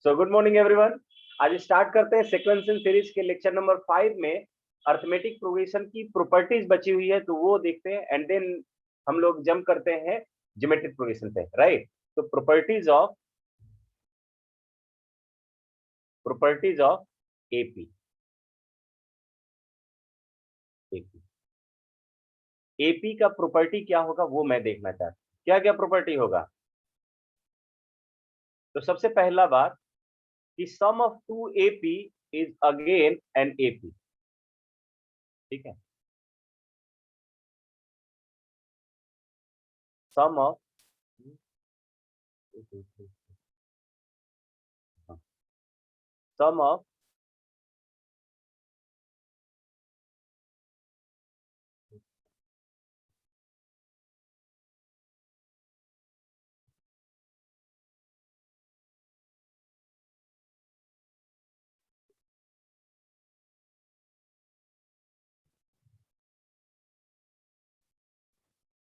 So good morning everyone. आज start करते हैं सीक्वेंसिंग सीरीज के लेक्चर नंबर 5 में अर्थमेटिक प्रोग्रेशन की प्रॉपर्टीज बची हुई है, तो वो देखते हैं एंड देन हम लोग जंप करते हैं ज्योमेट्रिक प्रोग्रेशन पे, राइट। तो प्रॉपर्टीज ऑफ एपी एपी का प्रॉपर्टी क्या होगा वो मैं देखना चाहता हूँ। क्या क्या प्रॉपर्टी होगा? तो सबसे पहला बात कि sum of two AP is again an AP, ठीक है। सम ऑफ सम ऑफ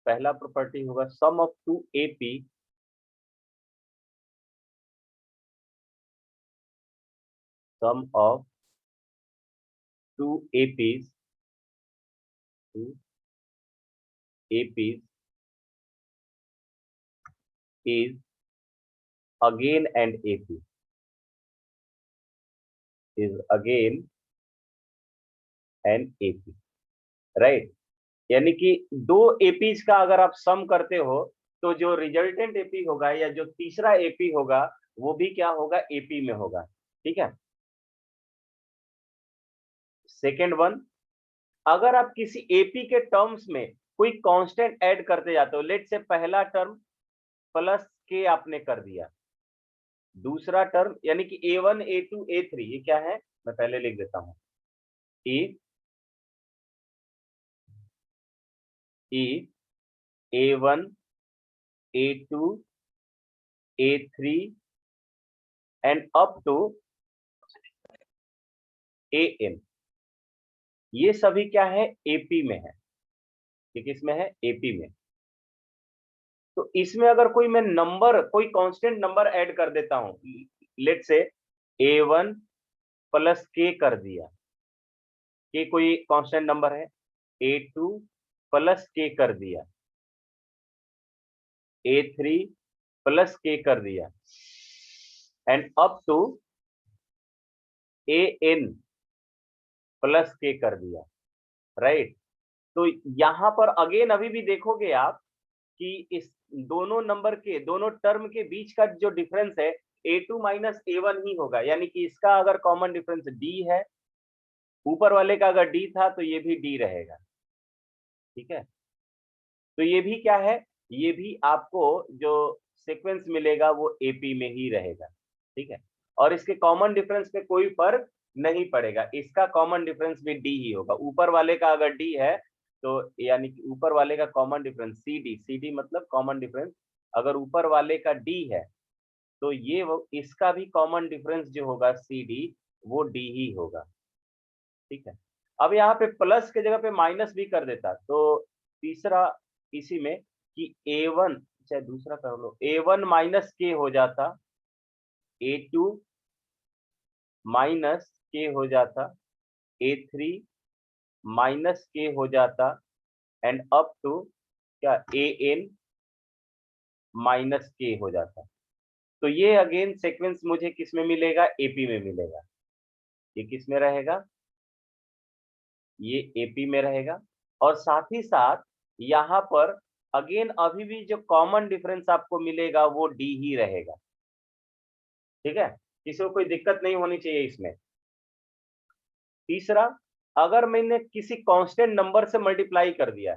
पहला प्रॉपर्टी होगा sum of two AP sum of two APs is again and AP is again and AP, right. यानी कि दो एपीज का अगर आप सम करते हो तो जो रिजल्टेंट एपी होगा या जो तीसरा एपी होगा वो भी क्या होगा, एपी में होगा, ठीक है। सेकेंड वन, अगर आप किसी एपी के टर्म्स में कोई कांस्टेंट ऐड करते जाते हो, लेट से पहला टर्म प्लस के आपने कर दिया, दूसरा टर्म यानी कि A1 A2 A3, ये क्या है मैं पहले लिख देता हूं। E A1 A2 A3 and up to AN, ये सभी क्या है, एपी में है। ये किसमें है, एपी में। तो इसमें अगर कोई मैं नंबर, कोई कांस्टेंट नंबर ऐड कर देता हूं, लेट से A1 प्लस के कर दिया, के कोई कांस्टेंट नंबर है, A2 प्लस के कर दिया, A3 प्लस के कर दिया and up to AN plus k कर दिया, राइट। तो यहां पर अगेन अभी भी देखोगे आप कि इस दोनों नंबर के, दोनों टर्म के बीच का जो डिफरेंस है A2 माइनस A1 ही होगा, यानी कि इसका अगर कॉमन डिफरेंस D है, ऊपर वाले का अगर D था तो ये भी D रहेगा, ठीक है। तो ये भी क्या है, ये भी आपको जो सीक्वेंस मिलेगा वो एपी में ही रहेगा, ठीक है। और इसके कॉमन डिफरेंस में कोई फर्क नहीं पड़ेगा, इसका कॉमन डिफरेंस भी डी ही होगा। ऊपर वाले का अगर डी है तो यानी कि ऊपर वाले का कॉमन डिफरेंस सी डी मतलब कॉमन डिफरेंस, अगर ऊपर वाले का डी है तो ये वो इसका भी कॉमन डिफरेंस जो होगा सी डी, वो डी ही होगा, ठीक है। अब यहाँ पे प्लस के जगह पे माइनस भी कर देता तो तीसरा इसी में कि A1, चाहे दूसरा कर लो, A1 माइनस के हो जाता, A2 माइनस के हो जाता, A3 माइनस के हो जाता एंड अप टू क्या AN माइनस के हो जाता। तो ये अगेन सीक्वेंस मुझे किस में मिलेगा, एपी में मिलेगा। ये किस में रहेगा, ये एपी में रहेगा। और साथ ही साथ यहाँ पर अगेन अभी भी जो कॉमन डिफरेंस आपको मिलेगा वो डी ही रहेगा, ठीक है। किसी को कोई दिक्कत नहीं होनी चाहिए इसमें। तीसरा, अगर मैंने किसी कांस्टेंट नंबर से मल्टीप्लाई कर दिया,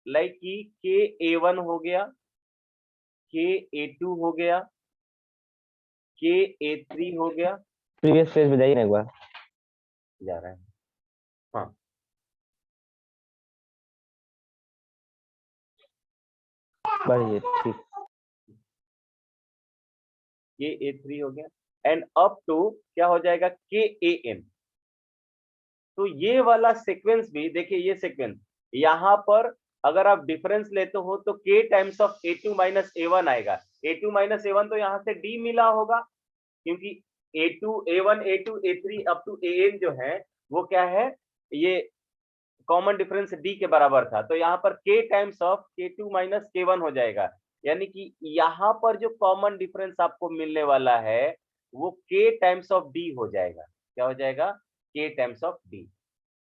लाइक कि के A1 हो गया, के A2 हो गया, के A3 हो गया, प्रीवियस पेज में जाइए ना एक बार, जा रहा है, हाँ बढ़िए, ठीक। के A3 हो गया एंड अप टू क्या हो जाएगा, के AN। तो ये वाला सीक्वेंस भी देखिए, ये सीक्वेंस यहाँ पर अगर आप डिफरेंस लेते हो तो k times of A2 minus A1 आएगा। A2 माइनस A1 तो यहाँ से D मिला होगा, क्योंकि A2 A1 A2 A3 up to AN जो है वो क्या है, ये कॉमन डिफरेंस डी के बराबर था, तो यहाँ पर k times of k2 minus k1 हो जाएगा। यानी कि यहाँ पर जो कॉमन डिफरेंस आपको मिलने वाला है वो k टाइम्स ऑफ डी हो जाएगा। क्या हो जाएगा? k times of D.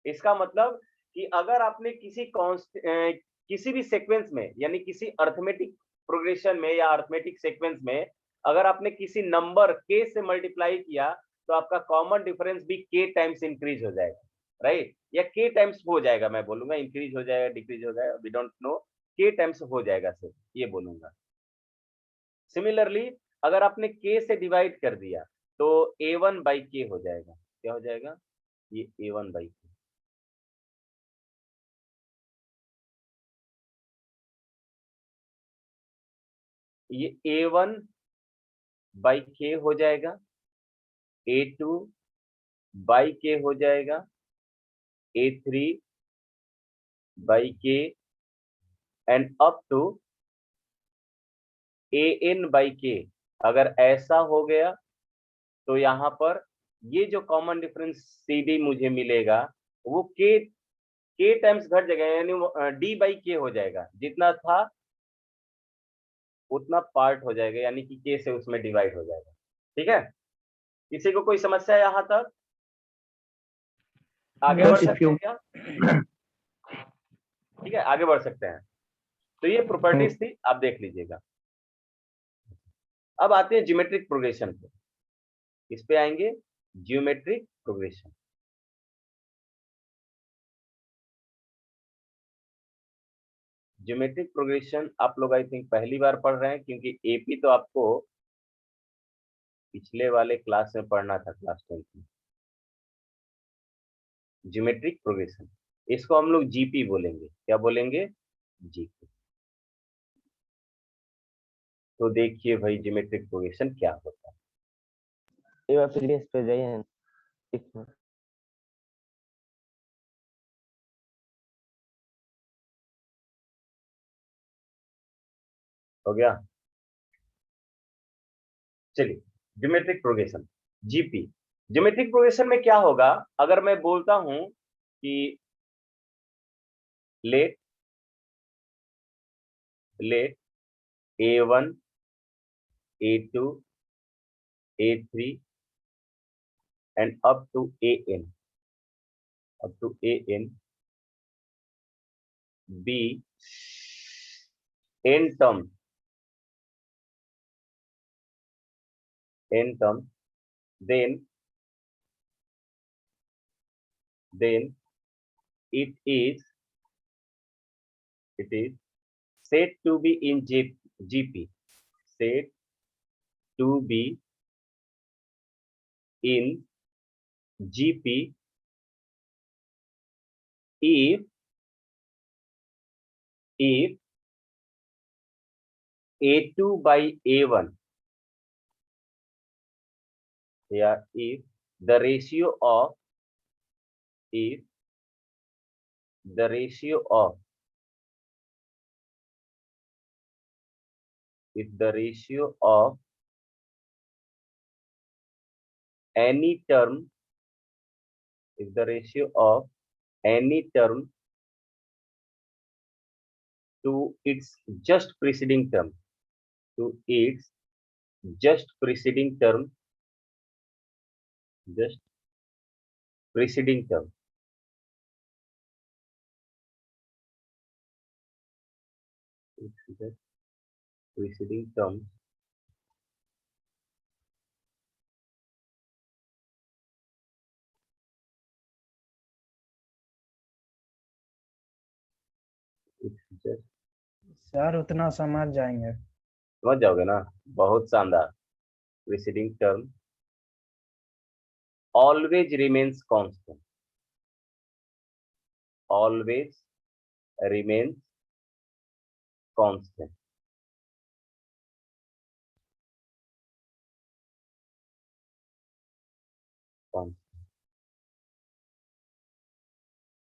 इसका मतलब कि अगर आपने किसी भी सीक्वेंस में, यानी किसी अर्थमेटिक प्रोग्रेशन में या अर्थमेटिक सीक्वेंस में अगर आपने किसी नंबर k से मल्टीप्लाई किया तो आपका कॉमन डिफरेंस भी k टाइम्स इंक्रीज हो जाएगा, राइट? या k टाइम्स हो जाएगा, मैं बोलूंगा इंक्रीज हो जाएगा डिक्रीज हो जाएगा, we don't know, k times हो जाएगा सिर्फ, ये बोलूंगा। सिमिलरली अगर आपने k से डिवाइड कर दिया तो a1 बाई k हो जाएगा। क्या हो जाएगा? ये a1 बाई k। ये a1 बाई k हो जाएगा, a2 बाई k हो जाएगा, a3 by k and up to an by k। अगर ऐसा हो गया तो यहाँ पर ये जो कॉमन डिफरेंस CD मुझे मिलेगा वो k टाइम्स घट जाएगा, यानी d बाई k हो जाएगा, जितना था उतना पार्ट हो जाएगा, यानी कि k से उसमें डिवाइड हो जाएगा। ठीक है, किसी को कोई समस्या यहाँ तक? आगे बढ़ Yes, if सकते हैं you क्या? ठीक है, आगे बढ़ सकते हैं। तो ये प्रॉपर्टीज थी, आप देख लीजिएगा। अब आते हैं ज्योमेट्रिक प्रोग्रेशन पे। इस पे आएंगे ज्योमेट्रिक प्रोग्रेशन। ज्योमेट्रिक प्रोग्रेशन आप लोग आई थिंक पहली बार पढ़ रहे हैं, क्योंकि एपी तो आपको पिछले वाले क्लास में पढ़ना था, क्लास 10 में। ज्योमेट्रिक प्रोग्रेशन, इसको हम लोग जीपी बोलेंगे। क्या बोलेंगे? जीपी। तो देखिए भाई ज्योमेट्रिक प्रोग्रेशन क्या होता है। एक बार प्रीवियस पे जाइए। ठीक है। हो गया? चलिए, geometric progression, GP. Geometric progression में क्या होगा, अगर मैं बोलता हूं कि let let A1 A2 A3 and up to AN be n terms then it is said to be in GP, said to be in GP if A2 by A1, yeah, if the ratio of if the ratio of if the ratio of any term if the ratio of any term to its just preceding term to its just preceding term just preceding term its just preceding term its just sir उतना समझ जाएंगे। समझ जाओगे ना? बहुत शानदार। preceding term always remains constant, always remains constant, constant.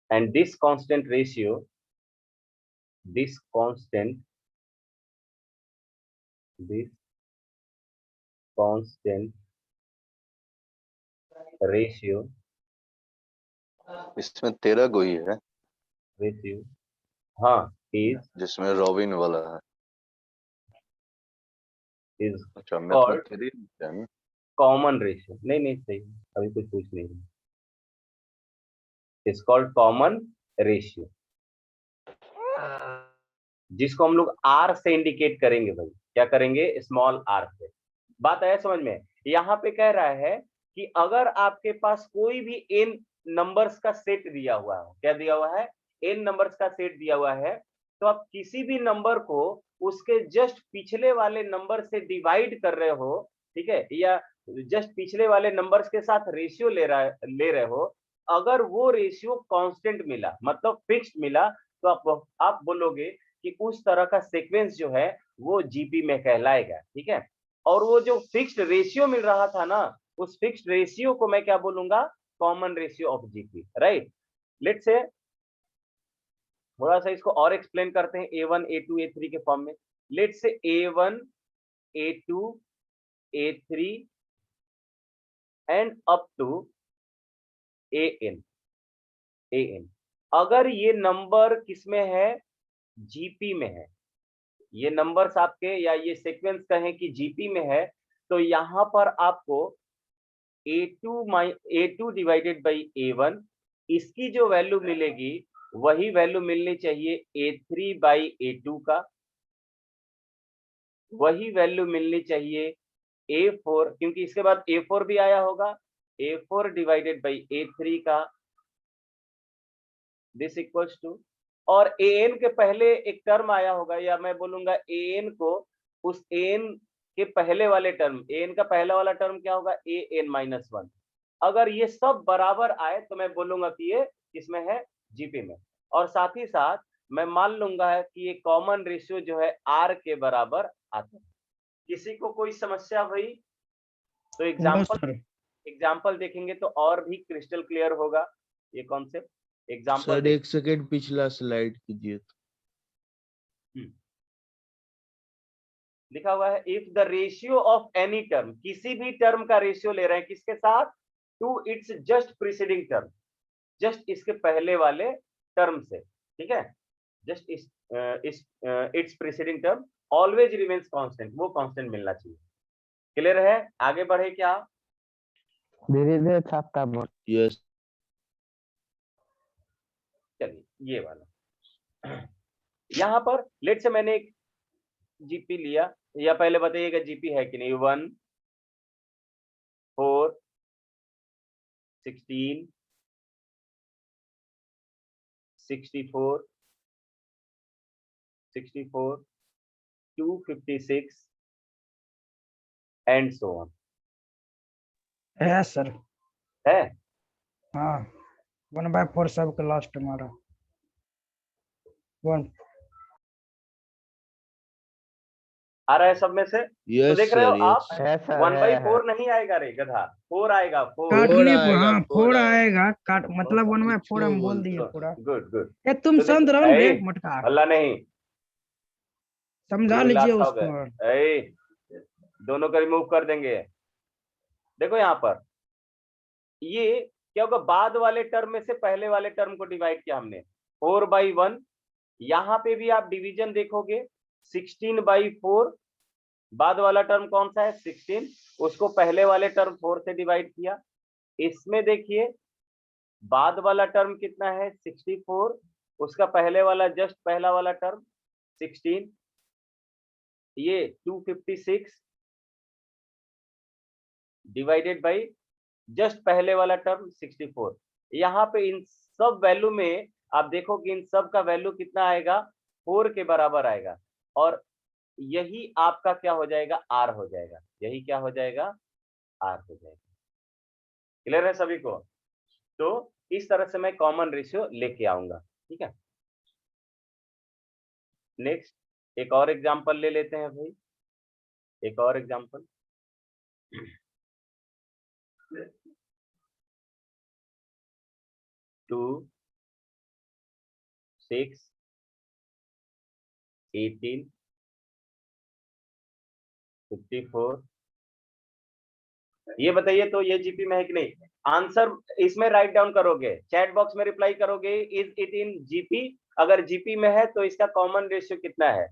And this constant ratio this constant ratio इसमें 13 कोई है रेशियो हाँ इज जिसमें रॉबिन वाला है। इज अच्छा मैं तो कॉल्ड 3 है ना। Common ratio. नहीं नहीं सही है, अभी कुछ पूछ नहीं रही। इज कॉल्ड कॉमन रेशियो, जिसको हम लोग आर से इंडिकेट करेंगे भाई। क्या करेंगे? स्मॉल आर से। बात आया समझ में? यहाँ पे कह रहा है कि अगर आपके पास कोई भी एन नंबर्स का सेट दिया हुआ है, क्या दिया हुआ है? एन नंबर्स का सेट दिया हुआ है, तो आप किसी भी नंबर को उसके जस्ट पिछले वाले नंबर से डिवाइड कर रहे हो, ठीक है, या जस्ट पिछले वाले नंबर्स के साथ रेशियो ले रहे हो, अगर वो रेशियो कांस्टेंट मिला, मतलब फिक्स्ड मिला, तो आप बोलोगे कि उस तरह का सीक्वेंस जो है वो जीपी में कहलाएगा। ठीक है, और वो जो फिक्स्ड रेशियो मिल रहा था ना, उस फिक्स्ड रेशियो को मैं क्या बोलूंगा? Common ratio of GP. Right, let's say थोड़ा सा इसको और एक्सप्लेन करते हैं A1 A2 A3 के फॉर्म में। Let's say A1 A2 A3 and up to AN। अगर ये नंबर किसमें है? जीपी में है। ये नंबर्स आपके या ये सीक्वेंस कहें कि जीपी में है, तो यहां पर आपको A2 डिवाइडेड बाई A1, इसकी जो वैल्यू मिलेगी वही वैल्यू मिलनी चाहिए A3 बाई A2 का, वही वैल्यू मिलनी चाहिए A4, क्योंकि इसके बाद A4 भी आया होगा, A4 डिवाइडेड बाई A3 का, दिस इक्वल्स टू, और an के पहले एक टर्म आया होगा, या मैं बोलूंगा an को उस an के पहले वाले टर्म, an का पहला वाला टर्म क्या होगा? an-1। अगर ये सब बराबर आए तो मैं बोलूंगा कि ये किसमें है? जीपी में। और साथ ही साथ मैं मान लूंगा है कि ये कॉमन रेशियो जो है आर के बराबर आता है। किसी को कोई समस्या हुई तो नो एग्जांपल सर। देखेंगे तो और भी क्रिस्टल क्लियर होगा ये कॉन्सेप्ट। एग्जांपल सर एक सेकंड पिछला स्लाइड कीजिए। लिखा हुआ है if the ratio of any term, किसी भी टर्म का रेशियो ले रहे हैं किसके साथ? To its just preceding term, just इसके पहले वाले टर्म से। ठीक है, जस्ट इस its preceding term always remains constant, वो कांस्टेंट मिलना चाहिए। क्लियर है? आगे बढ़े क्या? धीरे धीरे छापता बोल। यस चलिए ये वाला यहां पर लेट से मैंने एक जीपी लिया, या पहले बताइएगा जीपी है कि नहीं? 1 4 16 64 64 256 एंड सो ऑन। है सर। है? हाँ 1/4 सबका लास्ट हमारा 1। आ रहा है सब में से? तो यस देख रहे हो सर आप, यस। है सर, 1/4 नहीं आएगा रे गधा, 4 आएगा, 4। काटने आएगा, हाँ 4 4 आएगा, काट मतलब 1/4 कुछ हम बोल बोलते दिए पूरा। Good good. ए तुम तो शांत देखो, रहो ना रे ऐ मटका, हल्ला नहीं, समझा रूल लीजिए आता उसको। होगा। ऐ दोनों को रिमूव कर देंगे। देखो यहाँ पर ये क्या होगा? बाद वाले टर्म में से पहले वाले टर्म को डिवाइड किया हमने, 4/1। यहाँ पे भी आप डिवीजन देखोगे 16/4, बाद वाला टर्म कौन सा है? 16, उसको पहले वाले टर्म 4 से डिवाइड किया। इसमें देखिए बाद वाला टर्म कितना है? 64, उसका पहले वाला जस्ट पहला वाला टर्म 16, ये 256 डिवाइडेड बाई जस्ट पहले वाला टर्म 64। यहाँ पे इन सब वैल्यू में आप देखो कि इन सब का वैल्यू कितना आएगा? 4 के बराबर आएगा, और यही आपका क्या हो जाएगा? आर हो जाएगा। यही क्या हो जाएगा? आर हो जाएगा। क्लियर है सभी को? तो इस तरह से मैं कॉमन रेशियो लेके आऊंगा। ठीक है, नेक्स्ट एक और एग्जांपल ले लेते हैं भाई, एक और एग्जांपल। 2 6 18 54 ये बताइए तो ये जीपी में है कि नहीं? आंसर इसमें राइट डाउन करोगे, चैट बॉक्स में रिप्लाई करोगे, इज इट इन जीपी? अगर जीपी में है तो इसका कॉमन रेशियो कितना है?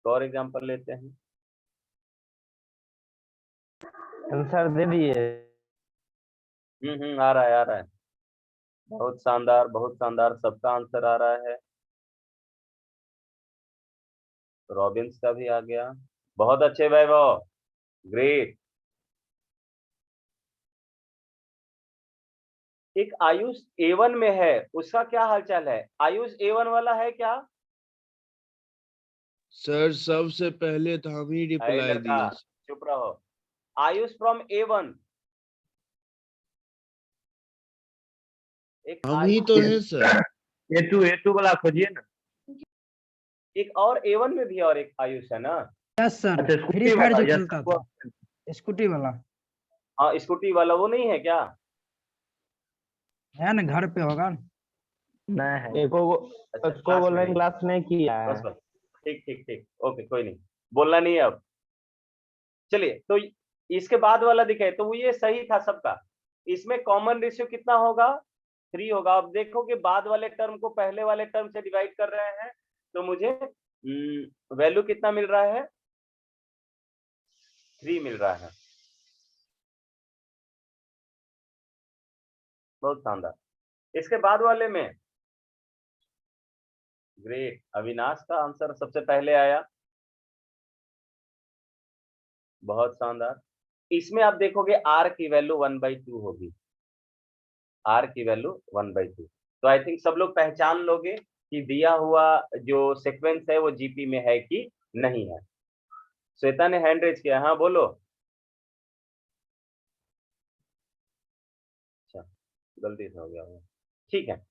तो और एग्जांपल लेते हैं। आंसर दे दिए। आ रहा है, आ रहा है। बहुत शानदार, बहुत शानदार, सबका आंसर आ रहा है। रॉबिन्स का भी आ गया। बहुत अच्छे वैभव, ग्रेट। एक आयुष A1 में है, उसका क्या हालचाल है? आयुष A1 वाला है क्या? सर सबसे पहले तो हम ही अरे रिप्लाई लड़का दिए। चुप रहो। Ayush from A1। एक हम ही आयुष, तो हैं सर। A2 वाला खोजिए ना। एक और A1 में भी और एक आयुष है ना? यस सर, अच्छा फ्री स्कूटी फायर वाला, जो यस चलता था, स्कूटी वाला हाँ, स्कूटी वाला वो नहीं है क्या? है ना, घर पे होगा। नहीं है। एको अच्छा, उसको क्लास में ऑनलाइन नहीं। क्लास नहीं किया बस है। बस, ठीक ठीक ठीक, ओके, कोई नहीं, बोलना नहीं है अब। चलिए, तो इसके बाद वाला दिखे तो वो ये सही था सबका। इसमें कॉमन रेशियो कितना होगा? 3 होगा। अब देखो कि बाद वाले टर्म को पहले वाले टर्म से डिवाइड कर रहे हैं, तो मुझे वैल्यू कितना मिल रहा है? 3 मिल रहा है। बहुत शानदार। इसके बाद वाले में ग्रेट, अविनाश का आंसर सबसे पहले आया। बहुत शानदार। इसमें आप देखोगे आर की वैल्यू 1/2 होगी। आर की वैल्यू 1/2। तो आई थिंक सब लोग पहचान लोगे कि दिया हुआ जो सीक्वेंस है वो जीपी में है कि नहीं है। श्वेता ने हैंड रेज किया, हाँ बोलो। अच्छा, गलती से हो गया वो। ठीक है,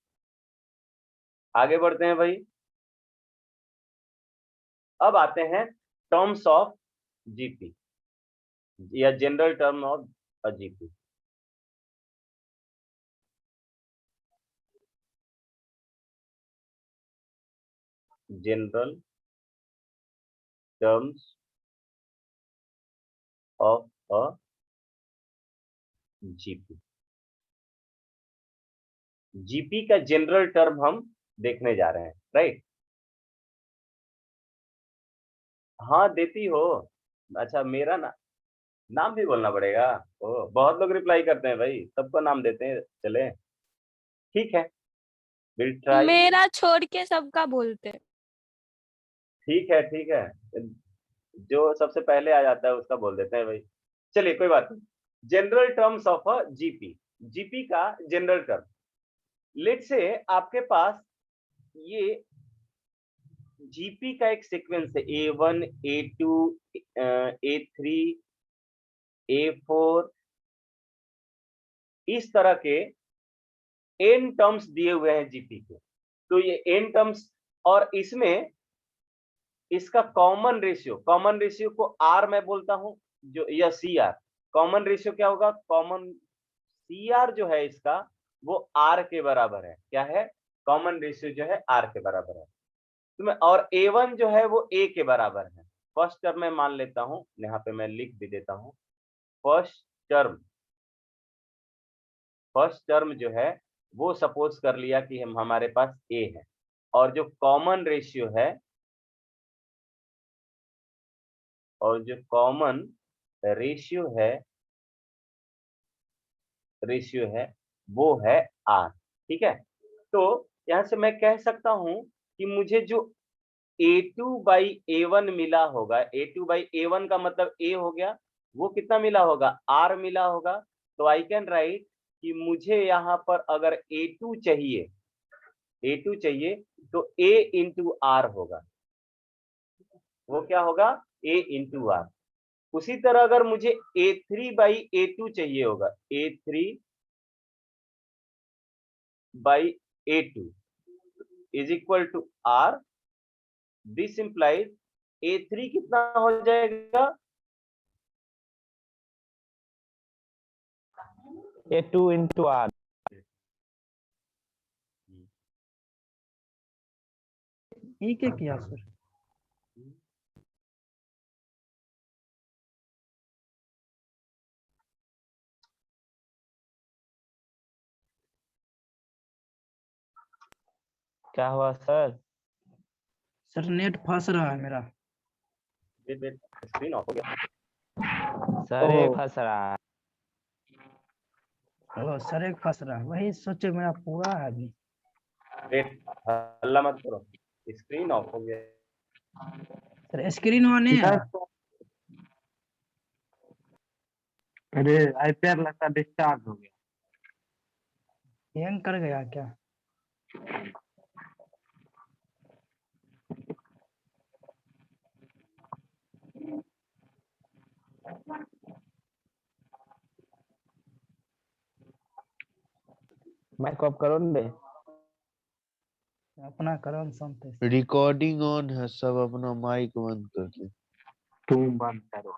आगे बढ़ते हैं भाई। अब आते हैं टर्म्स ऑफ जीपी या general term of GP. General terms of a GP. GP का जनरल टर्म हम देखने जा रहे हैं, राइट? हाँ देती हो। अच्छा, मेरा नाम भी बोलना पड़ेगा? ओ, बहुत लोग रिप्लाई करते हैं भाई, सबको नाम देते हैं। चले, ठीक है, विल ट्राई। मेरा छोड़ के सबका बोलते हैं। ठीक है, ठीक है, जो सबसे पहले आ जाता है उसका बोल देते हैं भाई। चलिए, कोई बात नहीं। General terms of a GP. GP का जनरल टर्म, लेट से आपके पास ये जीपी का एक सीक्वेंस है, A1, A2, A3, A4, इस तरह के n टर्म्स दिए हुए हैं जीपी के। तो ये n टर्म्स, और इसमें इसका कॉमन रेशियो को आर मैं बोलता हूं, जो या सी आर। कॉमन रेशियो क्या होगा? कॉमन सी आर जो है इसका, वो आर के बराबर है। क्या है? कॉमन रेशियो जो है आर के बराबर है। तो मैं, और A1 जो है वो ए के बराबर है। फर्स्ट टर्म मैं मान लेता हूं, यहाँ पे मैं लिख भी देता हूं। फर्स्ट टर्म, फर्स्ट टर्म जो है वो सपोज कर लिया कि हम हमारे पास ए है, और जो कॉमन रेशियो है, और जो कॉमन रेशियो है, वो है आर। ठीक है, तो यहां से मैं कह सकता हूं कि मुझे जो A2/A1 मिला होगा, A2/A1 का मतलब A हो गया, वो कितना मिला होगा? R मिला होगा। तो आई कैन राइट कि मुझे यहाँ पर अगर A2 चाहिए, A2 चाहिए, तो A इंटू आर होगा। वो क्या होगा? A into R. उसी तरह अगर मुझे A3/A2 चाहिए होगा, A3/A2 is equal to R. This implies A3 कितना हो जाएगा? A2 into R। ये क्या किया सर? क्या हुआ सर? सर नेट फंस रहा है मेरा। वेट स्क्रीन ऑफ हो गया। सर ये फंस रहा है। ओ सर एक फंस रहा है, वही सोचे मेरा पूरा है अभी। वेट हल्ला मत करो, स्क्रीन ऑफ हो गया। सर स्क्रीन ऑन है। अरे आईपीआर लगता डिस्चार्ज हो गया। हैंग कर गया क्या? माइक ऑफ करो न बे। अपना करम सुनते हैं। रिकॉर्डिंग ऑन है, सब अपना माइक बंद कर दे। तुम बंद करो।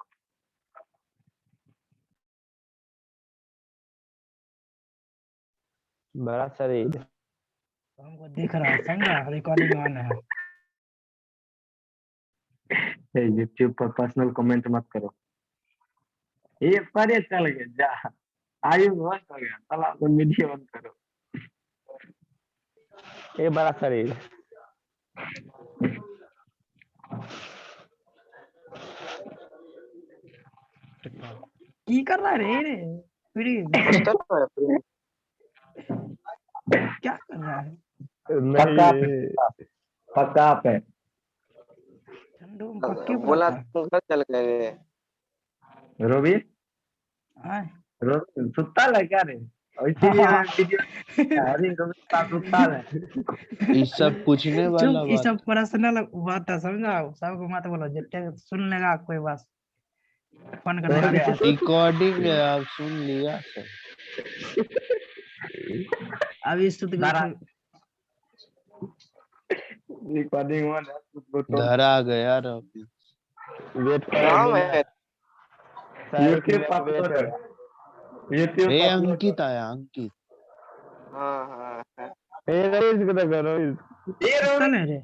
बड़ा शरीर। हमको दिख रहा है, समझा? रिकॉर्डिंग ऑन है। यूट्यूब पर पर्सनल कमेंट मत करो। ये परे चल गए जा। आयु बहुत हो गया, चला तो वीडियो बंद करो। ये बड़ा शरीर। की कर रहा है रे? फ्री क्या कर रहा है? पक्का पे पक्का पे ठंडू में पक्के पर बोला रखा है। तुम घर चल गए। रोबी हाँ। रोबी सुत्ता है क्या रे? और इसीलिए मैं वीडियो अरे रोबी पास सुत्ता है। ये सब पूछने वाला चुप, ये बात। सब पर्सनल बात है, समझा? सबको मत बोलो, जितने सुन लेगा कोई बात फोन करने हो गया। वाला। रिकॉर्डिंग है, आप सुन लिया सब। अभी सुध रिकॉर्डिंग ऑन है, उसको तो धरा गया रवि। वेट गाँव करेंगे में यूट्यूब पर वेट अपलोड है। यूट्यूब ए पर अपलोड अंकित आया, अंकित। हाँ। ए रे इसको तो करो। ये सुतल रोबी है रे?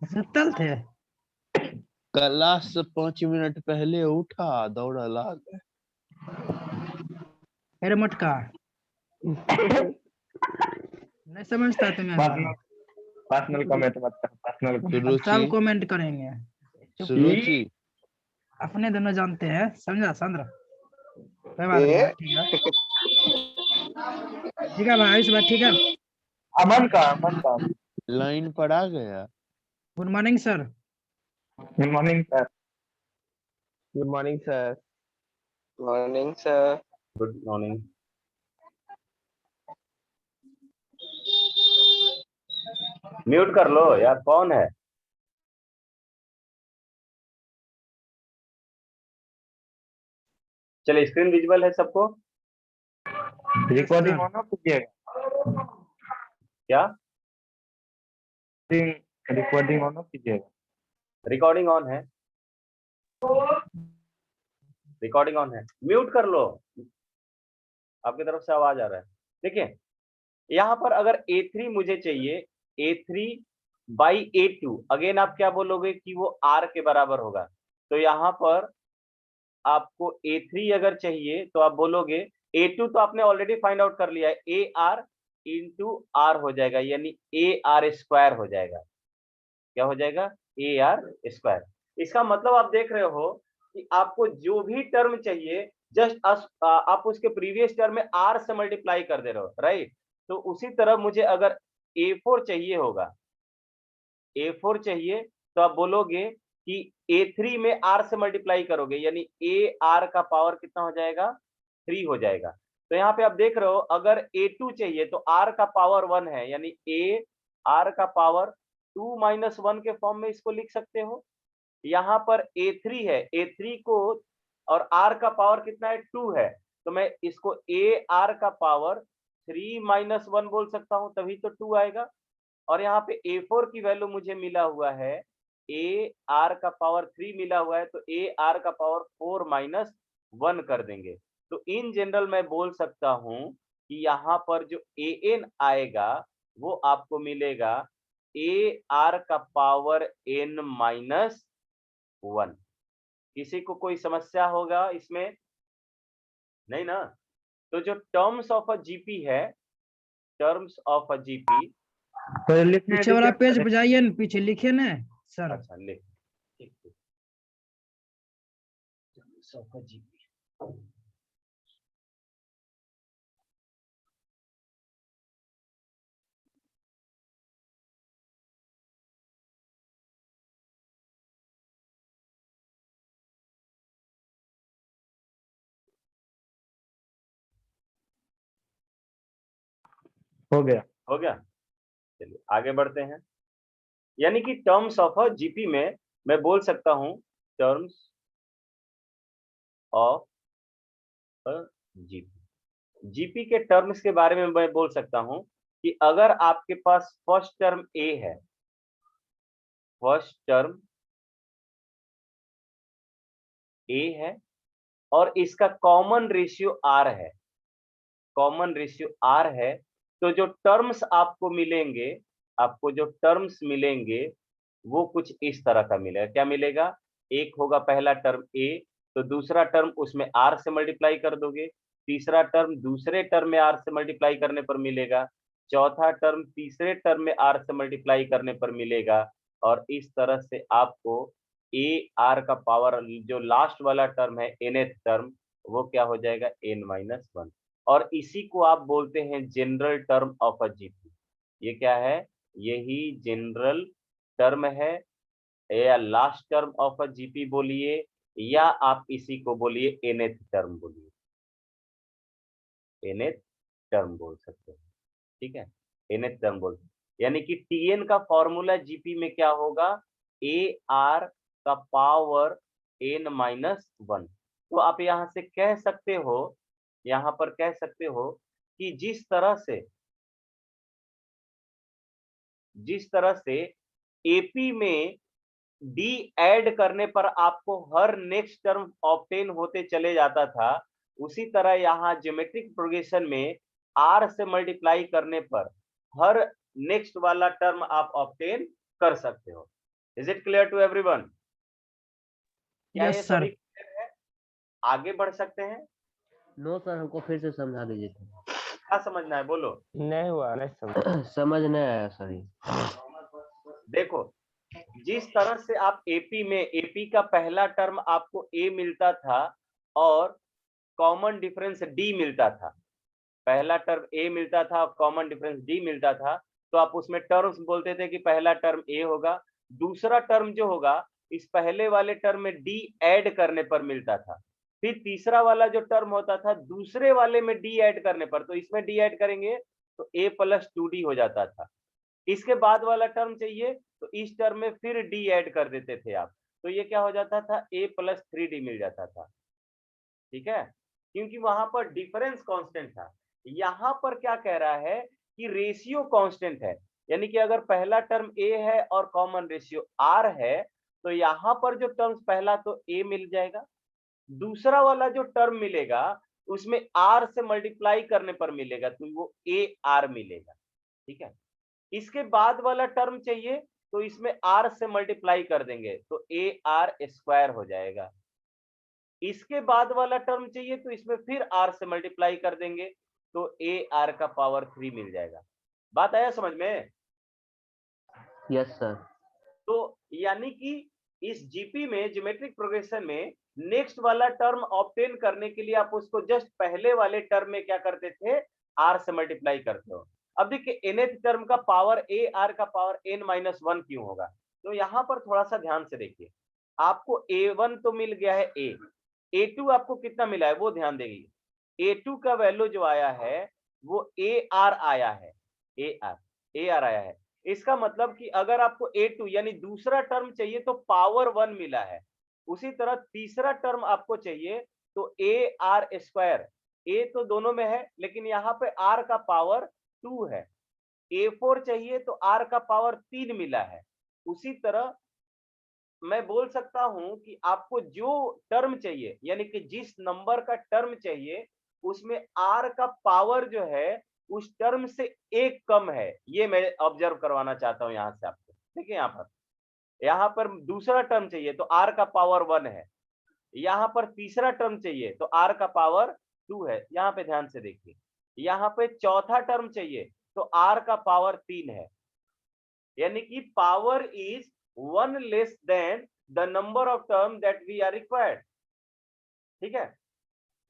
सुतल थे? क्लास से 5 मिनट पहले उठा, दौड़ा ला गया। अरे मटका नहीं समझता तुम्हें बात। पर्सनल कमेंट मत कर। पर्सनल अब सुरुचि सब कमेंट करेंगे। सुरुचि अपने दोनों जानते हैं, समझा चंद्र? कोई बात नहीं भाई, ठीक है। ठीक है भाई, इस बात ठीक है। अमन का लाइन पर आ गया। Good morning sir. Good morning sir. Good morning sir. Morning sir. Good morning. Mute कर लो यार, कौन है? चलिए, स्क्रीन विजिबल है सबको? Recording sir. ऑन कीजिएगा। क्या रिकॉर्डिंग ऑन कीजिएगा। रिकॉर्डिंग ऑन है? रिकॉर्डिंग ऑन है, म्यूट कर लो। आपकी तरफ से आवाज आ रहा है। देखिए, यहाँ पर अगर A3 मुझे चाहिए, A3 बाई A2, अगेन आप क्या बोलोगे कि वो R के बराबर होगा। तो यहाँ पर आपको A3 अगर चाहिए तो आप बोलोगे, A2 तो आपने ऑलरेडी फाइंड आउट कर लिया है, AR इंटू R हो जाएगा, यानी AR स्क्वायर हो जाएगा। क्या हो जाएगा? AR square. इसका मतलब आप देख रहे हो कि आपको जो भी टर्म चाहिए, जस्ट आप उसके प्रीवियस टर्म में R से मल्टीप्लाई कर दे रहे हो, राइट? तो उसी तरह मुझे अगर A4 चाहिए होगा, A4 चाहिए तो आप बोलोगे कि A3 में R से मल्टीप्लाई करोगे, यानी AR का पावर कितना हो जाएगा? 3 हो जाएगा। तो यहाँ पे आप देख रहे हो, अगर A2 चाहिए तो R का पावर 1 है, यानी AR का पावर 2 माइनस 1 के फॉर्म में इसको लिख सकते हो। यहाँ पर A3 है, A3 को और R का पावर कितना है? 2 है, तो मैं इसको AR का पावर 3 माइनस 1 बोल सकता हूँ, तभी तो 2 आएगा। और यहाँ पे A4 की वैल्यू मुझे मिला हुआ है, AR का पावर 3 मिला हुआ है, तो AR का पावर 4 माइनस 1 कर देंगे। तो इन जनरल मैं बोल सकता हूं कि यहाँ पर जो AN आएगा वो आपको मिलेगा ए आर का पावर n माइनस 1। किसी को कोई समस्या होगा इसमें? नहीं ना? तो जो टर्म्स ऑफ अ जीपी है, टर्म्स ऑफ अ जीपी, तो लिखने पीछे वाला दीजिए। पेज बजाइए ना, पीछे लिखे ना सर। अच्छा लिख, ठीक ठीक, टर्म्स ऑफ अ जीपी। हो गया। हो गया? चलिए आगे बढ़ते हैं। यानी कि टर्म्स ऑफ अ जीपी में मैं बोल सकता हूं terms of a GP. GP के टर्म्स के बारे में मैं बोल सकता हूं कि अगर आपके पास फर्स्ट टर्म ए है, फर्स्ट टर्म ए है और इसका कॉमन रेशियो आर है, कॉमन रेशियो आर है, तो जो टर्म्स आपको मिलेंगे, आपको जो टर्म्स मिलेंगे वो कुछ इस तरह का मिलेगा। क्या मिलेगा? एक होगा पहला टर्म ए, तो दूसरा टर्म उसमें आर से मल्टीप्लाई कर दोगे, तीसरा टर्म दूसरे टर्म में आर से मल्टीप्लाई करने पर मिलेगा, चौथा टर्म तीसरे टर्म में आर से मल्टीप्लाई करने पर मिलेगा, और इस तरह से आपको ए आर का पावर जो लास्ट वाला टर्म है nth टर्म, वो क्या हो जाएगा n-1। और इसी को आप बोलते हैं general term of a GP. ये क्या है? यही जनरल टर्म है, या last term of a GP बोलिए, या आप इसी को बोलिए nth टर्म बोलिए, nth टर्म बोल सकते हैं। ठीक है, nth टर्म बोल सकते हैं। यानी कि tn का फॉर्मूला जीपी में क्या होगा? ए आर का पावर n-1। तो आप यहां से कह सकते हो, यहां पर कह सकते हो कि जिस तरह से एपी में डी ऐड करने पर आपको हर नेक्स्ट टर्म ऑब्टेन होते चले जाता था, उसी तरह यहाँ ज्योमेट्रिक प्रोग्रेशन में आर से मल्टीप्लाई करने पर हर नेक्स्ट वाला टर्म आप ऑब्टेन कर सकते हो। Is it clear to everyone? क्या ये यस सर। सभी क्लियर है? आगे बढ़ सकते हैं? नो सर, हमको फिर से समझा दीजिए। क्या समझना है बोलो? नहीं हुआ, नहीं समझ समझ नहीं आया सर। देखो, जिस तरह से आप एपी में, एपी का पहला टर्म आपको ए मिलता था और कॉमन डिफरेंस डी मिलता था, पहला टर्म ए मिलता था और कॉमन डिफरेंस डी मिलता था, तो आप उसमें टर्म्स बोलते थे कि पहला टर्म ए होगा, दूसरा टर्म जो होगा इस पहले वाले टर्म में डी ऐड करने पर मिलता था, फिर तीसरा वाला जो टर्म होता था दूसरे वाले में डी ऐड करने पर, तो इसमें डी ऐड करेंगे तो a + 2d हो जाता था। इसके बाद वाला टर्म चाहिए तो इस टर्म में फिर डी ऐड कर देते थे आप, तो ये क्या हो जाता था? a + 3d मिल जाता था। ठीक है, क्योंकि वहां पर डिफरेंस कांस्टेंट था। यहां पर क्या कह रहा है कि रेशियो कांस्टेंट है, यानी कि अगर पहला टर्म a है और कॉमन रेशियो r है, तो यहां पर जो टर्म्स पहला तो a मिल जाएगा, दूसरा वाला जो टर्म मिलेगा उसमें r से मल्टीप्लाई करने पर मिलेगा, तो वो ar मिलेगा। ठीक है, इसके बाद वाला टर्म चाहिए तो इसमें r से मल्टीप्लाई कर देंगे तो ar² हो जाएगा। इसके बाद वाला टर्म चाहिए तो इसमें फिर r से मल्टीप्लाई कर देंगे तो ar का पावर 3 मिल जाएगा। बात आया समझ में? Yes sir. तो यानी कि इस जीपी में, ज्योमेट्रिक प्रोग्रेशन में, नेक्स्ट वाला टर्म ऑब्टेन करने के लिए आप उसको जस्ट पहले वाले टर्म में क्या करते थे? r से मल्टीप्लाई करते हो। अब देखिए nth टर्म का पावर ar का पावर n-1 क्यों होगा? तो यहां पर थोड़ा सा ध्यान से देखिए, आपको a1 तो मिल गया है, a2 आपको कितना मिला है वो ध्यान देंगे। a2 का वैल्यू जो आया है वो ar आया है, ar आया है। इसका मतलब कि अगर आपको a2 यानी दूसरा टर्म चाहिए तो पावर 1 मिला है, उसी तरह तीसरा टर्म आपको चाहिए तो ar², a तो दोनों में है लेकिन यहाँ पे r का पावर 2 है, a4 चाहिए तो r का पावर 3 मिला है। उसी तरह मैं बोल सकता हूं कि आपको जो टर्म चाहिए, यानी कि जिस नंबर का टर्म चाहिए उसमें r का पावर जो है उस टर्म से एक कम है, ये मैं ऑब्जर्व करवाना चाहता हूं यहां से आपको। देखिए यहाँ पर दूसरा टर्म चाहिए तो r का पावर 1 है, यहाँ पर तीसरा टर्म चाहिए तो r का पावर 2 है। यहाँ पे ध्यान से देखिए, यहाँ पे चौथा टर्म चाहिए तो r का पावर 3 है, यानी कि power is 1 less than the number of term that we are required. ठीक है,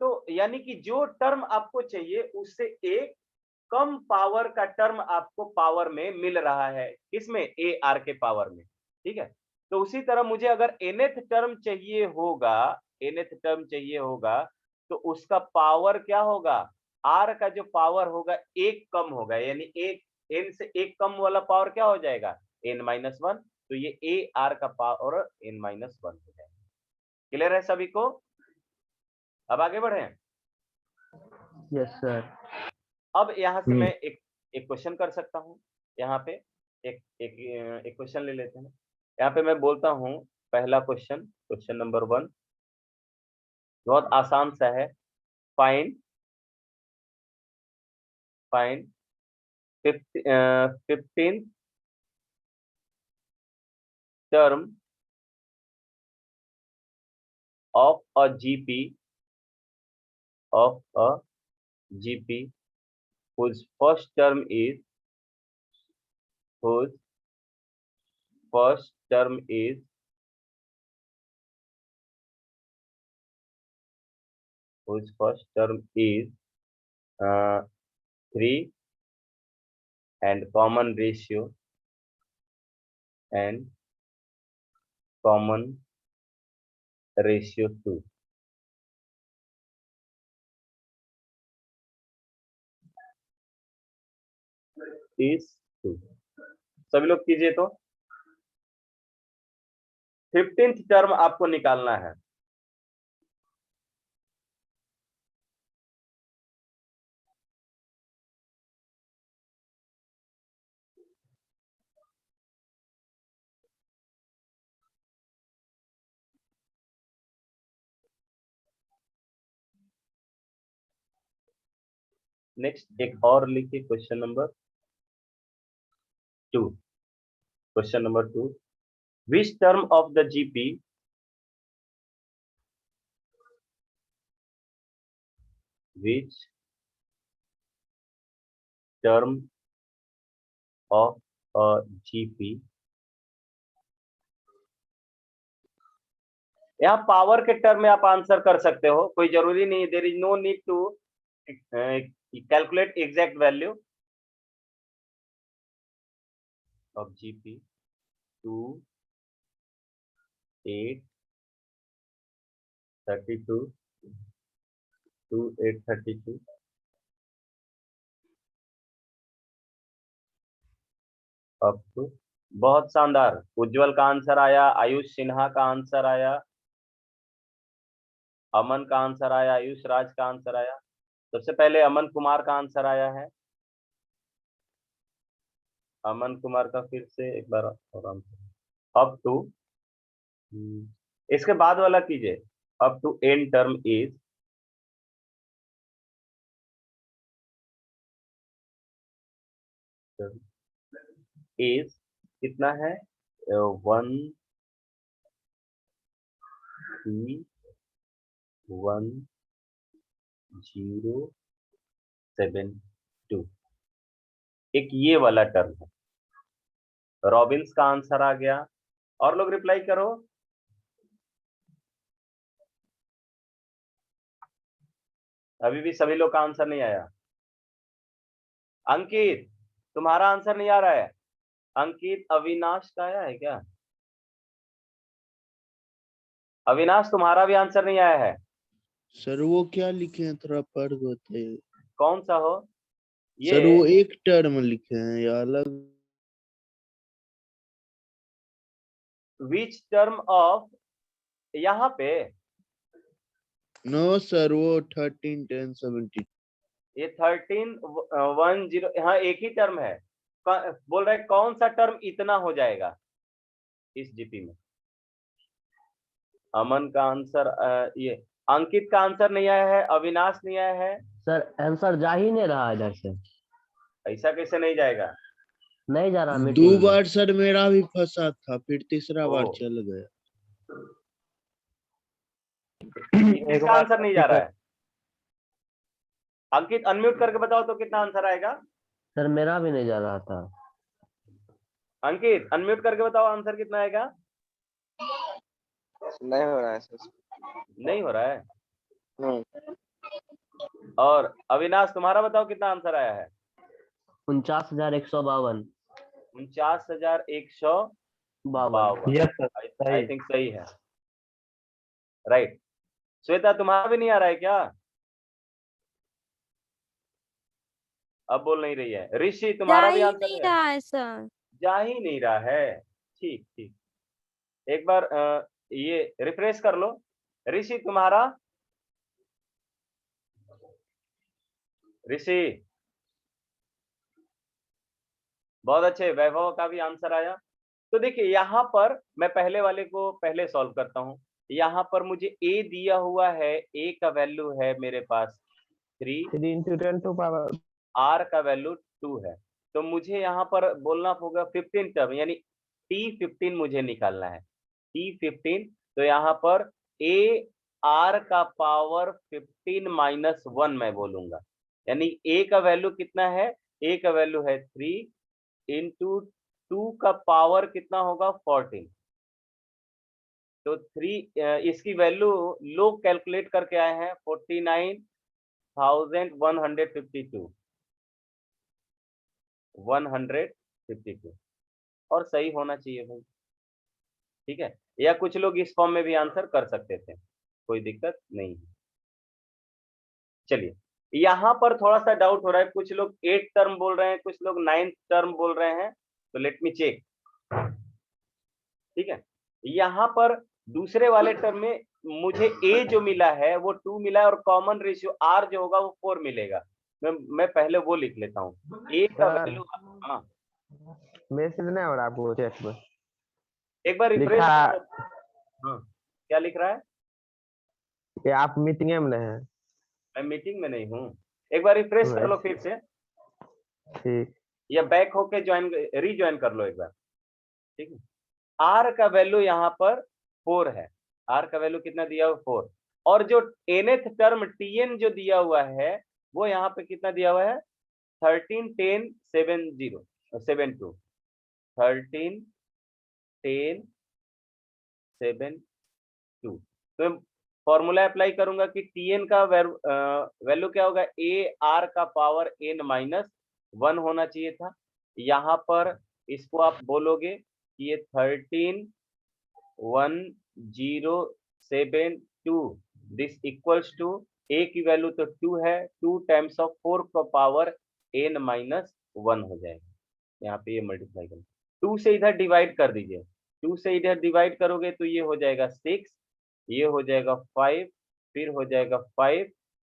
तो यानी कि जो टर्म आपको चाहिए उससे एक कम पावर का टर्म आपको पावर में मिल रहा है, किसमें, ए आर के पावर में। ठीक है, तो उसी तरह मुझे अगर nth टर्म चाहिए होगा, nth टर्म चाहिए होगा तो उसका पावर क्या होगा, r का जो पावर होगा एक कम होगा, यानी एक n से एक कम वाला पावर क्या हो जाएगा, n-1। तो ये ए आर का पावर n-1 हो जाएगा। क्लियर है सभी को? अब आगे बढ़े। Yes sir. अब यहाँ से मैं एक क्वेश्चन कर सकता हूँ। यहाँ पे एक क्वेश्चन ले लेते हैं। यहाँ पे मैं बोलता हूँ पहला क्वेश्चन नंबर 1 बहुत आसान सा है। Find 15th term of a GP whose first term is whose first term is 3 and common ratio and common ratio 2। is 2। सभी लोग कीजिए तो 15th टर्म आपको निकालना है। नेक्स्ट एक और लिखिए question number 2। Question number 2, which term of the GP which term of a GP, यहाँ पावर के टर्म में आप आंसर कर सकते हो, कोई जरूरी नहीं, there is no need to calculate exact value of GP 2 8 32 2 8 32 up to. बहुत शानदार, उज्जवल का आंसर आया, आयुष सिन्हा का आंसर आया, अमन का आंसर आया, आयुष राज का आंसर आया। सबसे पहले अमन कुमार का आंसर आया है। अमन कुमार का फिर से एक बार और आंसर अप टू, इसके बाद वाला कीजिए, up to N term is कितना है 1 3 1 0 7 2। एक ये वाला टर्म है। रॉबिन्स का आंसर आ गया, और लोग रिप्लाई करो। अभी भी सभी लोग का आंसर नहीं आया। अंकित, तुम्हारा आंसर नहीं आ रहा है। अंकित, अविनाश का आया है क्या? अविनाश, तुम्हारा भी आंसर नहीं आया है। सर वो क्या लिखे हैं, थोड़ा पढ़ के बताइए। कौन सा हो ये? सर वो एक टर्म लिखे हैं या अलग? विच टर्म ऑफ, यहाँ पे नो सर वो 13 10 17। ये 13 1 0, हाँ एक ही टर्म है। बोल रहे कौन सा टर्म इतना हो जाएगा इस जीपी में। अमन का आंसर ये, अंकित का आंसर नहीं आया है, अविनाश नहीं आया है। सर आंसर जा ही नहीं रहा इधर से। ऐसा कैसे नहीं जाएगा? नहीं जा रहा 2 मीटिंग में। बार सर मेरा भी फंसा था, फिर तीसरा बार ओ। चल गया। एक इसका बार आंसर नहीं जा रहा है। अंकित अनम्यूट करके बताओ तो कितना आंसर आएगा? सर मेरा भी नहीं जा रहा था। अंकित अनम्यूट करके बताओ आंसर कितना आएगा? नहीं हो रहा है सर। नहीं हो रहा है। हम्म। और अविनाश तुम्हारा बताओ कितना आंसर आया है? 49,152। 49,152। यस सर, आई सही। थिंक सही है। राइट। श्वेता तुम्हारा भी नहीं आ रहा है क्या? अब बोल नहीं रही है। ऋषि जा तुम्हारा भी ही आंसर नहीं है? रहा है सर। जा ही नहीं रहा है। ठीक ठीक, एक बार ये रिफ्रेश कर लो। ऋषि तुम्हारा? ऋषि बहुत अच्छे। वैभव का भी आंसर आया। तो देखिए यहाँ पर मैं पहले वाले को पहले सॉल्व करता हूँ। यहाँ पर मुझे a दिया हुआ है, a का वैल्यू है मेरे पास 3, 3 into 10 to power। r का वैल्यू 2 है। तो मुझे यहाँ पर बोलना होगा 15 टर्म, यानी t15 मुझे निकालना है। t15, तो यहाँ पर a r का पावर 15 माइनस 1 मैं बोलूंगा। यानी a का वैल्यू कितना है? a का वैल्यू है 3 इंटू 2 का पावर कितना होगा? 14। तो 3 इसकी वैल्यू लोग कैलकुलेट करके आए हैं 49,152 152, और सही होना चाहिए भाई। ठीक है, या कुछ लोग इस फॉर्म में भी आंसर कर सकते थे, कोई दिक्कत नहीं है। चलिए, यहाँ पर थोड़ा सा डाउट हो रहा है। कुछ लोग 8 टर्म बोल रहे हैं, कुछ लोग 9 टर्म बोल रहे हैं। तो लेट मी चेक। ठीक है, यहाँ पर दूसरे वाले टर्म में मुझे a जो मिला है वो 2 मिला है, और कॉमन रेशियो r जो होगा वो 4 मिलेगा। मैं पहले वो लिख लेता हूँ। a का सर वैल्यू, हाँ मैसेज नहीं हो रहा आपको चैट में? एक बार रिफ्रेश लिखा हाँ, क्या लिख रहा है? कि आप मीटिंग में नहीं है। मैं मीटिंग में नहीं हूँ। एक बार रिफ्रेश कर लो फिर से, ठीक। या बैक होके रीज्वाइन कर लो एक बार। ठीक है, r का वैल्यू यहाँ पर 4 है। r का वैल्यू कितना दिया हुआ? 4। और जो nth टर्म tn जो दिया हुआ है वो यहाँ पे कितना दिया हुआ है? 13 10 70 72 13 10 72। तो फॉर्मूला अप्लाई करूंगा कि tn का वैल्यू क्या होगा? a r का पावर n माइनस 1 होना चाहिए था। यहाँ पर इसको आप बोलोगे कि ये 13,1072 दिस इक्वल्स टू a की वैल्यू तो 2 है, 2 टाइम्स ऑफ 4 का पावर n माइनस 1 हो जाएगा। यहाँ पे ये मल्टीप्लाई करें, 2 से इधर डिवाइड कर दीजिए। 2 से इधर डिवाइड करोगे तो ये हो जाएगा 6, ये हो जाएगा 5, फिर हो जाएगा 5